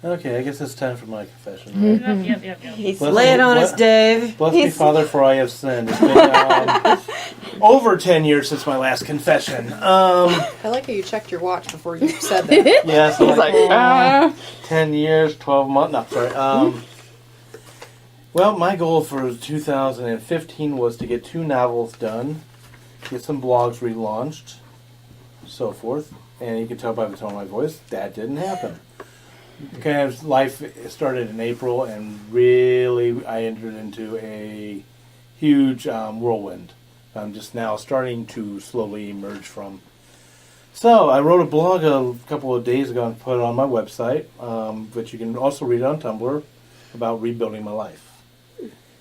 Okay, I guess it's time for my confession. Right? Yep. he's Lay it on us, Dave. Bless me, Father, for I have sinned. It's been over 10 years since my last confession. I like how you checked your watch before you said that. Yeah, so like 10 years, 12 months. No, sorry. Well, my goal for 2015 was to get 2 novels done, get some blogs relaunched, so forth. And you can tell by the tone of my voice, that didn't happen. Kind of life started in April, and really I entered into a huge whirlwind. I'm just now starting to slowly emerge from. So I wrote a blog a couple of days ago and put it on my website, which you can also read on Tumblr, about rebuilding my life.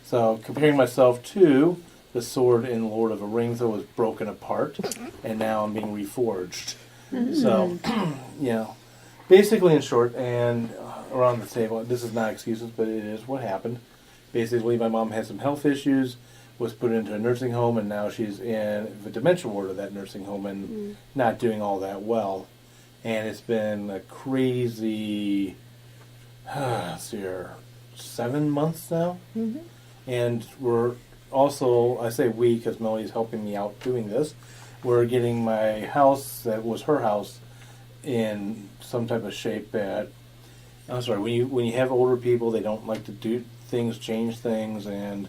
So comparing myself to the sword in Lord of the Rings that was broken apart, and now I'm being reforged. So, basically in short, and around the table, this is not excuses, but it is what happened. Basically, my mom had some health issues, was put into a nursing home, and now she's in the dementia ward of that nursing home and not doing all that well. And it's been a crazy, 7 months now. And we're also, I say we because Melanie's helping me out doing this, we're getting my house, that was her house, in some type of shape that, I'm sorry, when you have older people, they don't like to do things, change things, and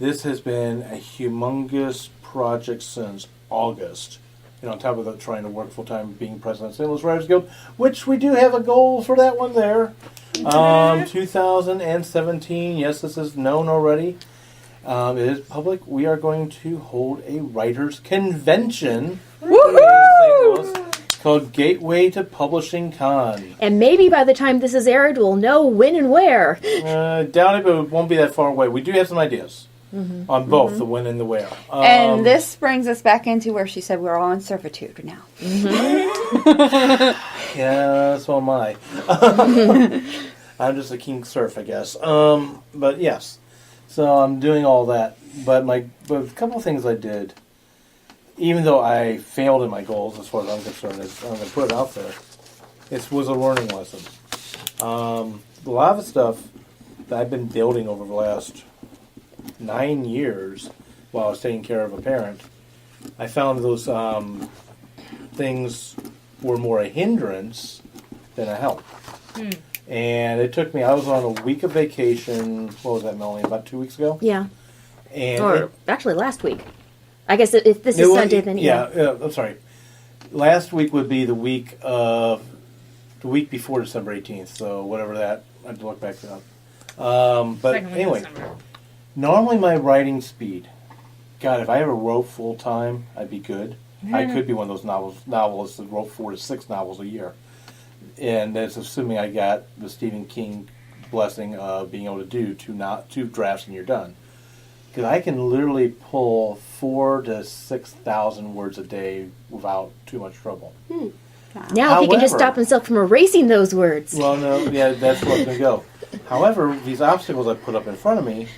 this has been a humongous project since August. On top of that, trying to work full-time being president of St. Louis Writers Guild, which we do have a goal for that one there. 2017, yes, this is known already. It is public. We are going to hold a writers' convention in St. Louis called Gateway to Publishing Con. And maybe by the time this is aired, we'll know when and where. Doubt it, but it won't be that far away. We do have some ideas on both the when and the where. And this brings us back into where she said we're all in servitude now. Yeah, so am I. I'm just a king surf, I guess. But yes, so I'm doing all that. But a couple of things I did, even though I failed in my goals as far as I'm concerned, I'm going to put it out there. It was a learning lesson. A lot of the stuff that I've been building over the last 9 years while I was taking care of a parent, I found those things were more a hindrance than a help. And it took me, I was on a week of vacation, what was that, Melanie, about 2 weeks ago? Yeah. And actually last week. I guess if this is Sunday, then I'm sorry. Last week would be the week before December 18th, so whatever that, I have to look back up. But anyway, normally my writing speed, God, if I ever wrote full time, I'd be good. I could be one of those novelists that wrote 4 to 6 novels a year. And that's assuming I got the Stephen King blessing of being able to do 2 drafts and you're done. Because I can literally pull 4,000 to 6,000 words a day without too much trouble. Now, if he can just stop himself from erasing those words. Well, no, yeah, that's where I'm going to go. However, these obstacles I put up in front of me,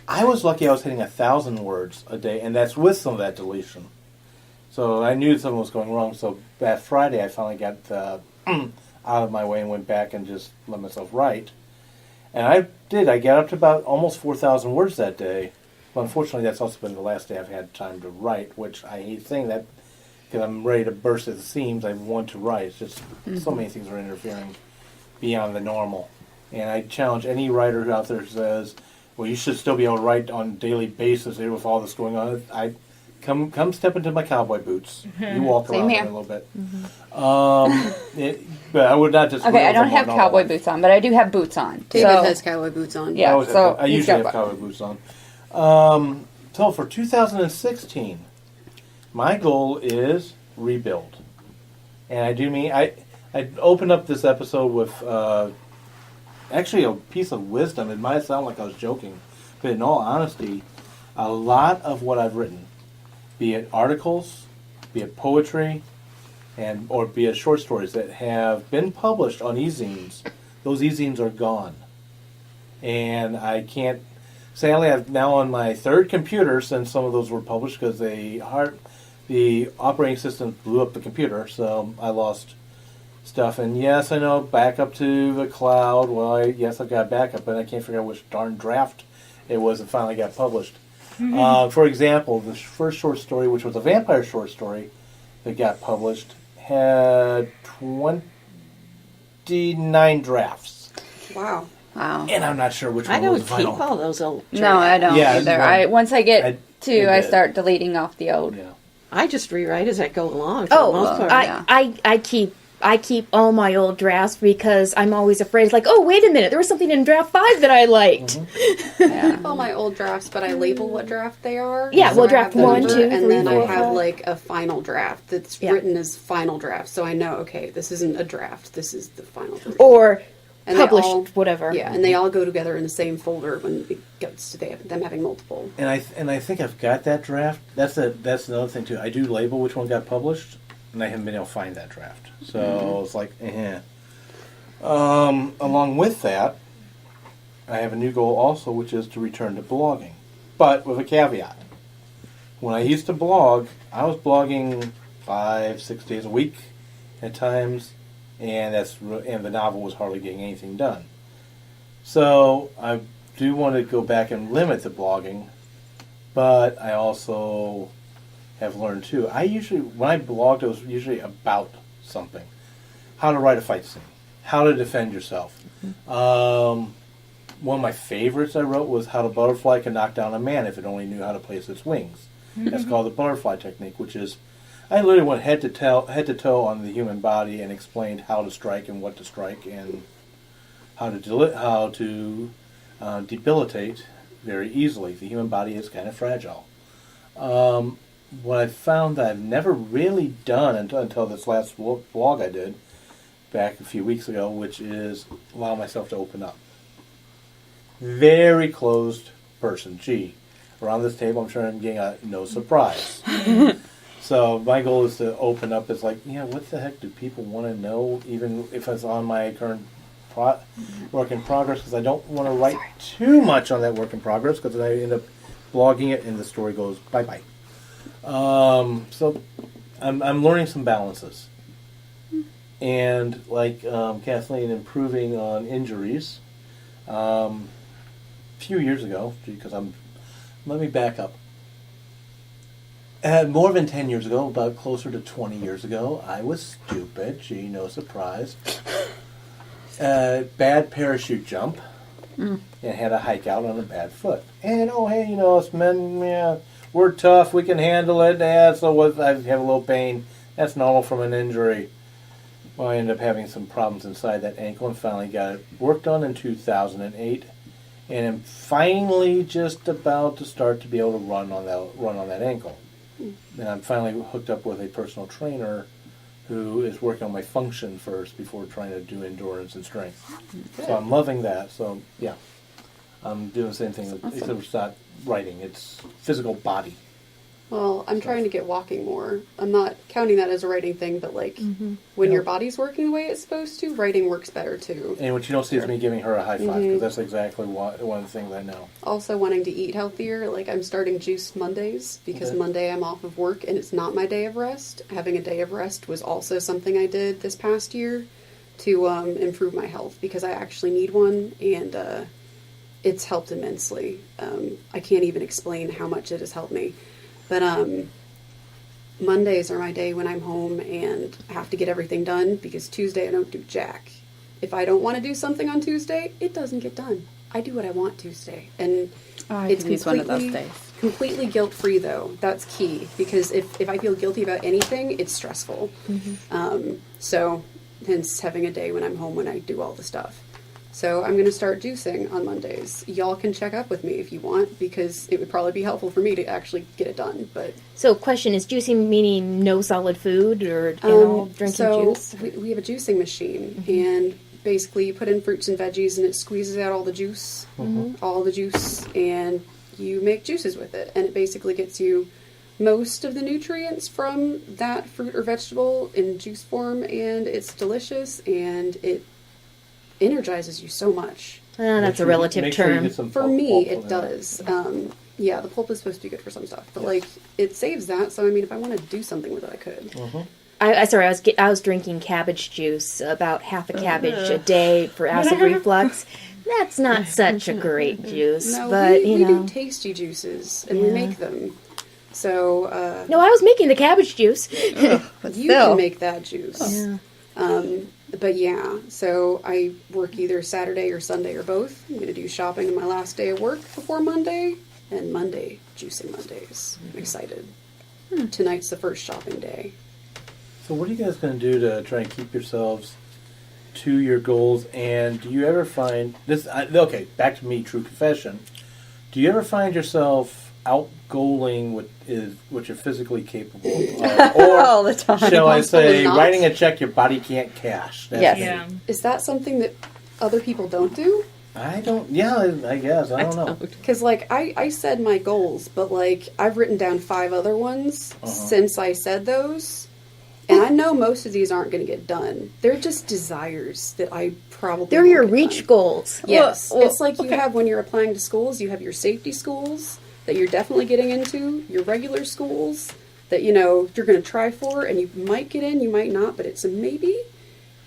I was lucky I was hitting 1,000 words a day, and that's with some of that deletion. So I knew something was going wrong. So that Friday, I finally got out of my way and went back and just let myself write. And I did. I got up to about almost 4,000 words that day. But unfortunately, that's also been the last day I've had time to write, which I hate saying that because I'm ready to burst at the seams. I want to write. It's just so many things are interfering beyond the normal. And I challenge any writer out there who says, well, you should still be able to write on a daily basis here with all this going on. I come step into my cowboy boots. You walk around there a little bit. But I would not just. Okay, I don't have cowboy boots on, but I do have boots on. David has cowboy boots on. Yeah, I usually have cowboy boots on. So for 2016, my goal is rebuild, and I do mean I opened up this episode with actually a piece of wisdom. It might sound like I was joking, but in all honesty, a lot of what I've written, be it articles, be it poetry, or be it short stories that have been published on e-zines, those e-zines are gone. And I can't... Sadly, I'm now on my 3rd computer since some of those were published because the operating system blew up the computer, so I lost stuff. And yes, I know, back up to the cloud. Well, yes, I've got backup, but I can't figure out which darn draft it was that finally got published. For example, the first short story, which was a vampire short story that got published, had 29 drafts. Wow. And I'm not sure which one I don't was the final. keep all those old drafts. No, I don't either. Once I get I start deleting off the old. Yeah. I just rewrite as I go along. For the most part. I keep all my old drafts because I'm always afraid. Like, oh, wait a minute, there was something in draft 5 that I liked. I keep all my old drafts, but I label what draft they are. Yeah, so well, I draft have them 1, 2, numbered, 3, and then 4, I have 5. like a final draft that's written as final draft. So I know, okay, this isn't a draft. This is the final version. Or And published they all, whatever. Yeah, and they all go together in the same folder when it gets to them having multiple. And I think I've got that draft. That's another thing too. I do label which one got published, and I haven't been able to find that draft. So it's like, along with that, I have a new goal also, which is to return to blogging, but with a caveat. When I used to blog, I was blogging 5-6 days a week at times, and the novel was hardly getting anything done. So I do want to go back and limit the blogging, but I also have learned too. When I blogged, it was usually about something: how to write a fight scene, how to defend yourself. One of my favorites I wrote was how a butterfly can knock down a man if it only knew how to place its wings. That's called the butterfly technique, which is, I literally went head to toe on the human body and explained how to strike and what to strike and how to debilitate very easily. The human body is kind of fragile. What I found that I've never really done until this last blog I did back a few weeks ago, which is allow myself to open up. Very closed person. Gee, around this table, I'm sure I'm getting a no surprise. So my goal is to open up. It's like, what the heck do people want to know, even if it's on my current work in progress? Because I don't want to write too much on that work in progress, because then I end up blogging it and the story goes bye-bye. So I'm learning some balances. And like Kathleen, improving on injuries. A few years ago, because let me back up. More than 10 years ago, about closer to 20 years ago, I was stupid. Gee, no surprise. Bad parachute jump, and had to hike out on a bad foot. And hey, us men, we're tough. We can handle it. So I have a little pain. That's normal from an injury. Well, I ended up having some problems inside that ankle, and finally got it worked on in 2008. And I'm finally just about to start to be able to run on that ankle. And I'm finally hooked up with a personal trainer who is working on my function first before trying to do endurance and strength. Okay. So I'm loving that. So yeah, I'm doing the same thing. Awesome. Except it's not writing; it's physical body. Well, I'm trying to get walking more. I'm not counting that as a writing thing, but when your body's working the way it's supposed to, writing works better too. And what you don't see is me giving her a high five, because that's exactly one of the things I know. Also wanting to eat healthier. I'm starting juice Mondays, because Monday I'm off of work and it's not my day of rest. Having a day of rest was also something I did this past year to improve my health, because I actually need one, and it's helped immensely. I can't even explain how much it has helped me. But Mondays are my day when I'm home and I have to get everything done, because Tuesday I don't do jack. If I don't want to do something on Tuesday, it doesn't get done. I do what I want Tuesday. And it's one of those days. Completely guilt-free, though. That's key, because if I feel guilty about anything, it's stressful. So hence having a day when I'm home when I do all the stuff. So I'm going to start juicing on Mondays. Y'all can check up with me if you want, because it would probably be helpful for me to actually get it done. But so, question is juicing meaning no solid food or drinking juice? We have a juicing machine, and basically you put in fruits and veggies, and it squeezes out all the juice, and you make juices with it, and it basically gets you most of the nutrients from that fruit or vegetable in juice form, and it's delicious, and it energizes you so much. That's a relative term. For me, it does. Yeah, the pulp is supposed to be good for some stuff, but it saves that. So if I want to do something with it, I could. I was drinking cabbage juice, about half a cabbage a day for acid reflux. That's not such a great juice, No, but we do tasty juices, and we make them. So no, I was making the cabbage juice. You can make that juice. Yeah. But yeah, so I work either Saturday or Sunday or both. I'm going to do shopping on my last day of work before Monday, and Monday, juicing Mondays. I'm excited. Tonight's the first shopping day. So what are you guys going to do to try and keep yourselves to your goals? And do you ever find this? Okay, back to me, true confession. Do you ever find yourself outgoaling what you're physically capable of? Or all the time. Shall I say, writing a check your body can't cash? Yes. Yeah. Is that something that other people don't do? I don't. Yeah, I guess I don't know. Because like I said my goals, but like I've written down 5 other ones since I said those, and I know most of these aren't going to get done. They're just desires that I probably They're won't your get reach done. goals. Yes, Well, it's like you have when you're applying to schools, you have your safety schools that you're definitely getting into, your regular schools that you know you're going to try for, and you might get in, you might not, but it's a maybe.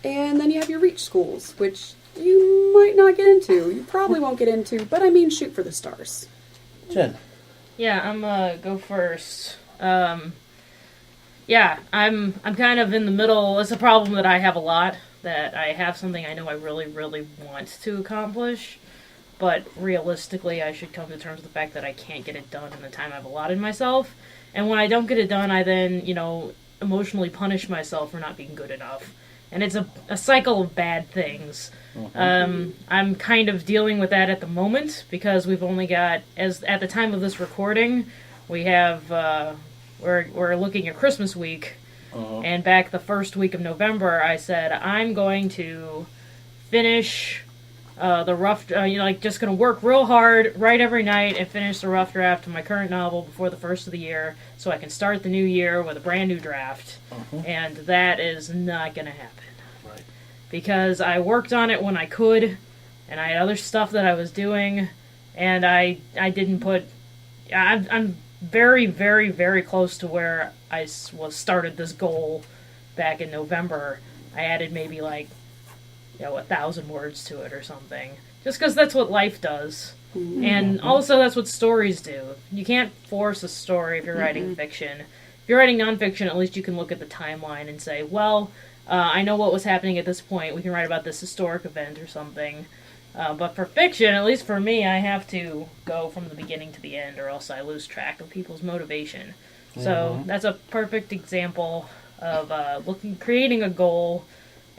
And then you have your reach schools, which you might not get into. You probably won't get into, but I mean, shoot for the stars. Jen. Yeah, I'm go first. Yeah, I'm kind of in the middle. It's a problem that I have a lot. That I have something I know I really, really want to accomplish, but realistically, I should come to terms with the fact that I can't get it done in the time I've allotted myself. And when I don't get it done, I then, emotionally punish myself for not being good enough. And it's a cycle of bad things. I'm kind of dealing with that at the moment because we've only got, as at the time of this recording, we have we're looking at Christmas week, and back the first week of November, I said I'm going to finish the rough, just going to work real hard, write every night, and finish the rough draft of my current novel before the first of the year, so I can start the new year with a brand new draft. And that is not going to happen. Right. Because I worked on it when I could, and I had other stuff that I was doing, and I didn't put... I'm very, very, very close to where I started this goal back in November. I added maybe 1,000 words to it or something. Just because that's what life does. And also that's what stories do. You can't force a story if you're writing fiction. If you're writing nonfiction, at least you can look at the timeline and say, well, I know what was happening at this point. We can write about this historic event or something. But for fiction, at least for me, I have to go from the beginning to the end or else I lose track of people's motivation. So that's a perfect example of creating a goal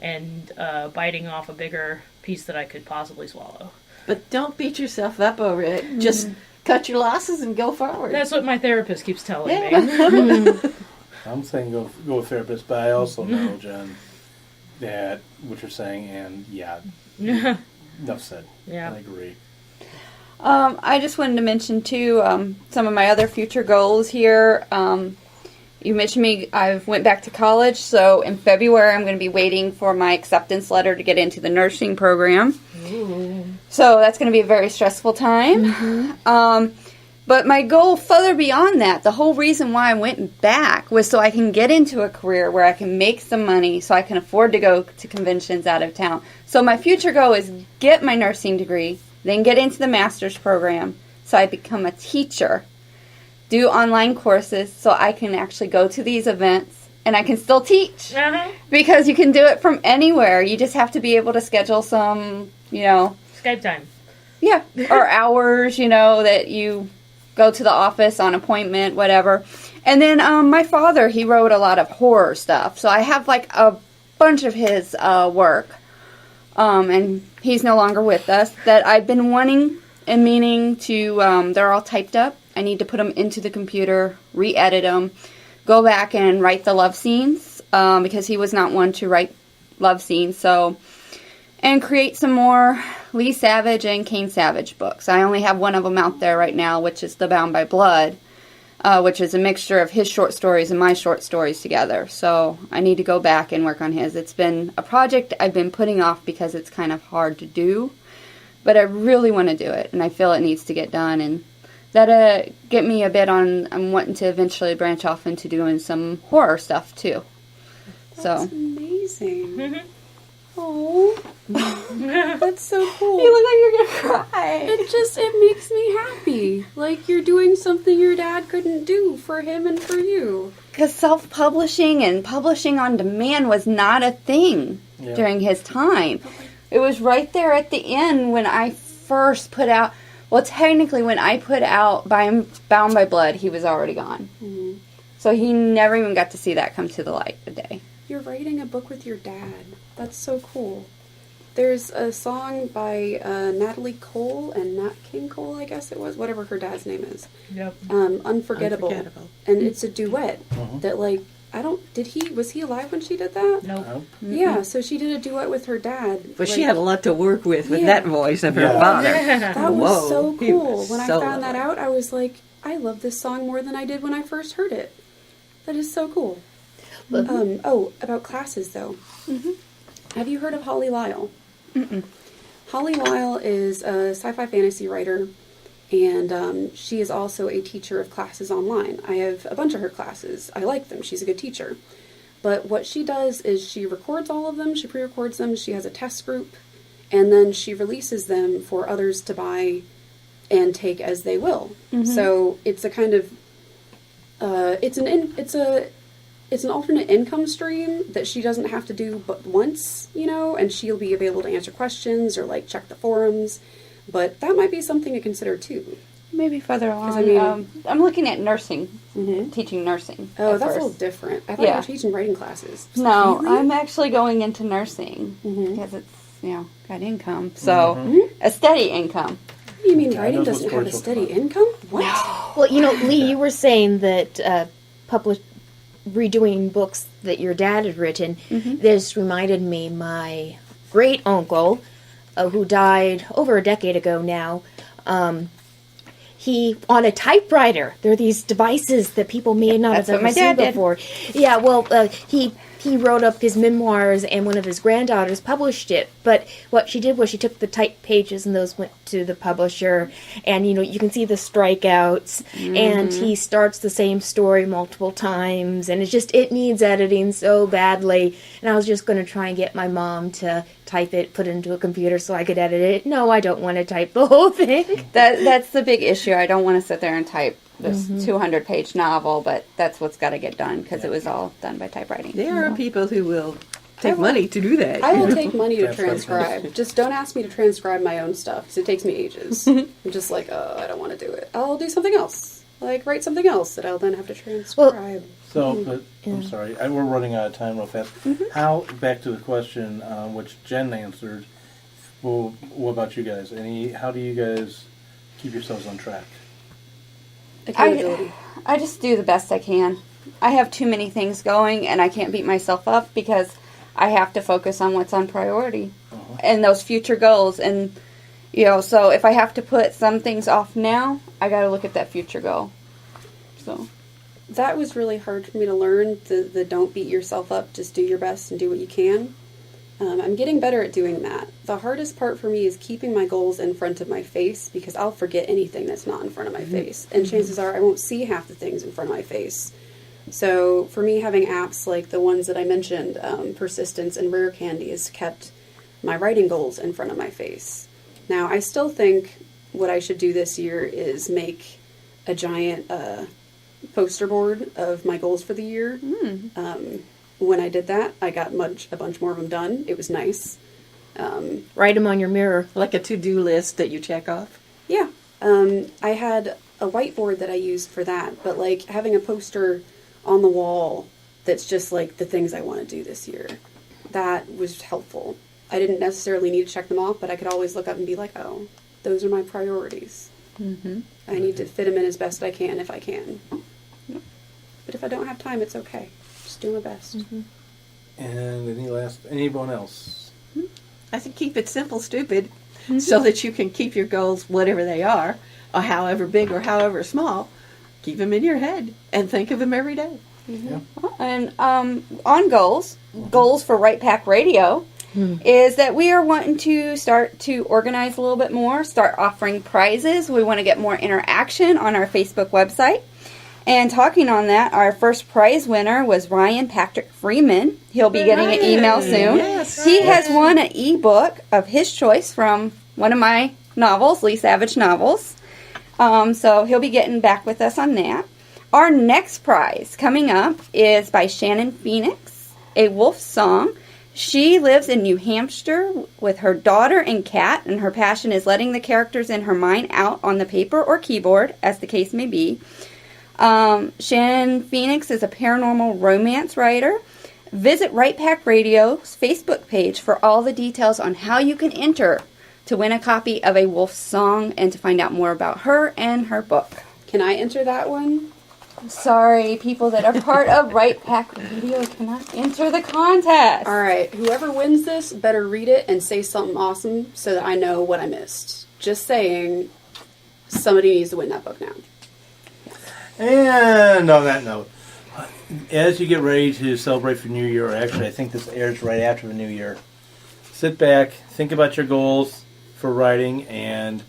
and biting off a bigger piece that I could possibly swallow. But don't beat yourself up over it. Just cut your losses and go forward. That's what my therapist keeps telling me. I'm saying go with therapist, but I also know, Jen, that what you're saying, and enough said. Yeah. I agree. I just wanted to mention, too, some of my other future goals here. You mentioned me, I went back to college, so in February I'm going to be waiting for my acceptance letter to get into the nursing program. Ooh. So that's going to be a very stressful time. But my goal further beyond that, the whole reason why I went back was so I can get into a career where I can make some money so I can afford to go to conventions out of town. So my future goal is get my nursing degree, then get into the master's program so I become a teacher, do online courses so I can actually go to these events and I can still teach. Because you can do it from anywhere. You just have to be able to schedule some, Skype time. Yeah, or hours, that you go to the office on appointment, whatever. And then my father, he wrote a lot of horror stuff. So I have a bunch of his work. And he's no longer with us, that I've been wanting and meaning to, they're all typed up. I need to put them into the computer, re-edit them, go back and write the love scenes, because he was not one to write love scenes. And create some more Lee Savage and Kane Savage books. I only have one of them out there right now, which is The Bound by Blood, which is a mixture of his short stories and my short stories together. So I need to go back and work on his. It's been a project I've been putting off because it's kind of hard to do, but I really want to do it, and I feel it needs to get done. And that get me a bit on, I'm wanting to eventually branch off into doing some horror stuff too. That's amazing. Oh, that's so cool. You look like you're gonna cry. It makes me happy. Like you're doing something your dad couldn't do for him and for you. Because self-publishing and publishing on demand was not a thing during his time. It was right there at the end when I first put out, well, technically when I put out Bound by Blood, he was already gone. Mm-hmm. So he never even got to see that come to the light of day. You're writing a book with your dad. That's so cool. There's a song by Natalie Cole and Nat King Cole, I guess it was, whatever her dad's name is. Yep. Unforgettable. And it's a duet that was he alive when she did that? Nope. Yeah, so she did a duet with her dad. But she had a lot to work with that voice of her Yeah. father. That was Whoa, so he cool. was When I so found that lovely. out, I was like, I love this song more than I did when I first heard it. That is so cool. About classes, though. Have you heard of Holly Lyle? Holly Lyle is a sci-fi fantasy writer, and she is also a teacher of classes online. I have a bunch of her classes. I like them. She's a good teacher. But what she does is she records all of them, she pre-records them, she has a test group, and then she releases them for others to buy and take as they will. So it's a kind of it's an alternate income stream that she doesn't have to do but once, and she'll be able to answer questions or like check the forums. But that might be something to consider too. Maybe further along. I mean- I'm looking at nursing, teaching nursing. Oh, at that's a first. little different. I thought you were teaching writing classes. No, Really? I'm actually going into nursing because it's got income, so a steady income. You mean Yeah, writing those doesn't have a sports steady will come income? What? Well, Lee, you were saying that redoing books that your dad had written. This reminded me, my great uncle, who died over a decade ago now. He on a typewriter. There are these devices that people may not That's have what my ever seen dad did. before. Yeah, well, he wrote up his memoirs, and one of his granddaughters published it. But what she did was she took the typed pages, and those went to the publisher. And you can see the strikeouts, and he starts the same story multiple times, and it needs editing so badly. And I was just going to try and get my mom to type it, put it into a computer so I could edit it. No, I don't want to type the whole thing. That's the big issue. I don't want to sit there and type this 200-page novel, but that's what's got to get done because it was all done by typewriting. There are people who will take money to do that. I will take money to Transcribe. transcribe. Just don't ask me to transcribe my own stuff because it takes me ages. I'm just like, I don't want to do it. I'll do something else. Like write something else that I'll then have to transcribe. So, but I'm sorry, we're running out of time real fast. How, back to the question, which Jen answered, well, what about you guys? How do you guys keep yourselves on track? Accountability. I just do the best I can. I have too many things going, and I can't beat myself up because I have to focus on what's on priority and those future goals. And, so if I have to put some things off now, I got to look at that future goal. So That was really hard for me to learn, the don't beat yourself up, just do your best and do what you can. I'm getting better at doing that. The hardest part for me is keeping my goals in front of my face because I'll forget anything that's not in front of my face. And chances are I won't see half the things in front of my face. So for me, having apps like the ones that I mentioned, Persistence and Rare Candy, has kept my writing goals in front of my face. Now, I still think what I should do this year is make a giant poster board of my goals for the year. When I did that, I got a bunch more of them done. It was nice. Write them on your mirror. Like a to-do list that you check off. Yeah. I had a whiteboard that I used for that, but like having a poster on the wall that's just like the things I want to do this year, that was helpful. I didn't necessarily need to check them off, but I could always look up and be like, oh, those are my priorities. I need to fit them in as best I can if I can. But if I don't have time, it's okay. Just do my best. And anyone else? I think keep it simple, stupid, so that you can keep your goals, whatever they are, or however big or however small, keep them in your head and think of them every day. And on goals for Right Pack Radio is that we are wanting to start to organize a little bit more, start offering prizes. We want to get more interaction on our Facebook website. And talking on that, our first prize winner was Ryan Patrick Freeman. He'll be getting an email soon. Yes. He has won an ebook of his choice from one of my novels, Lee Savage novels. So he'll be getting back with us on that. Our next prize coming up is by Shannon Phoenix, A Wolf's Song. She lives in New Hampshire with her daughter and cat, and her passion is letting the characters in her mind out on the paper or keyboard, as the case may be. Shannon Phoenix is a paranormal romance writer. Visit Right Pack Radio's Facebook page for all the details on how you can enter to win a copy of A Wolf's Song and to find out more about her and her book. Can I enter that one? Sorry, people that are part of Right Pack Radio cannot enter the contest. All right, whoever wins this better read it and say something awesome so that I know what I missed. Just saying, somebody needs to win that book now. And on that note, as you get ready to celebrate for New Year, actually, I think this airs right after the New Year, sit back, think about your goals for writing, and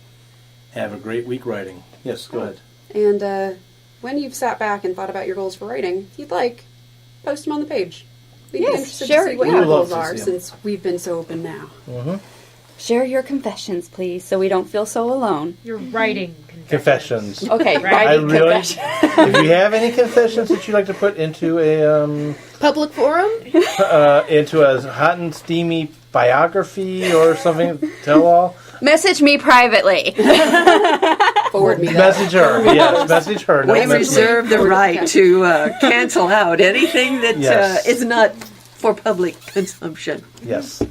have a great week writing. Yes, go ahead. And when you've sat back and thought about your goals for writing, if you'd like, post them on the page. We'd be Yes, interested share to see it, what yeah. your We would love goals to are see 'em. since we've been so open now. Mm-hmm. Share your confessions, please, so we don't feel so alone. Your writing Confessions. Okay, Right. I writing really, confessions. if you have any confessions that you'd like to put into a Public forum? into a hot and steamy biography or something, tell all, Message me privately. Forward me that. message her. Yes, message her. We Don't message me. reserve the right to cancel out anything that Yes. is not for public consumption. Yes.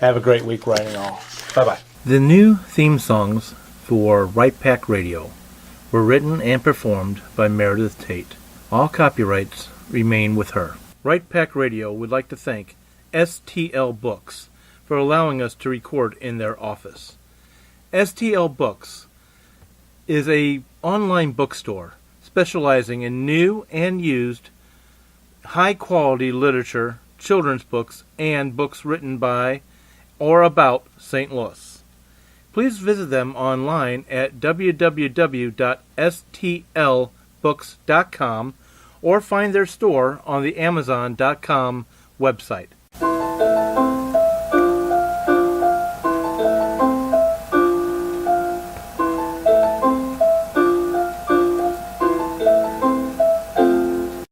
Have a great week writing all. Bye-bye. The new theme songs for Right Pack Radio were written and performed by Meredith Tate. All copyrights remain with her. Right Pack Radio would like to thank STL Books for allowing us to record in their office. STL Books is a online bookstore specializing in new and used high-quality literature, children's books, and books written by or about St. Louis. Please visit them online at www.stlbooks.com or find their store on the Amazon.com website.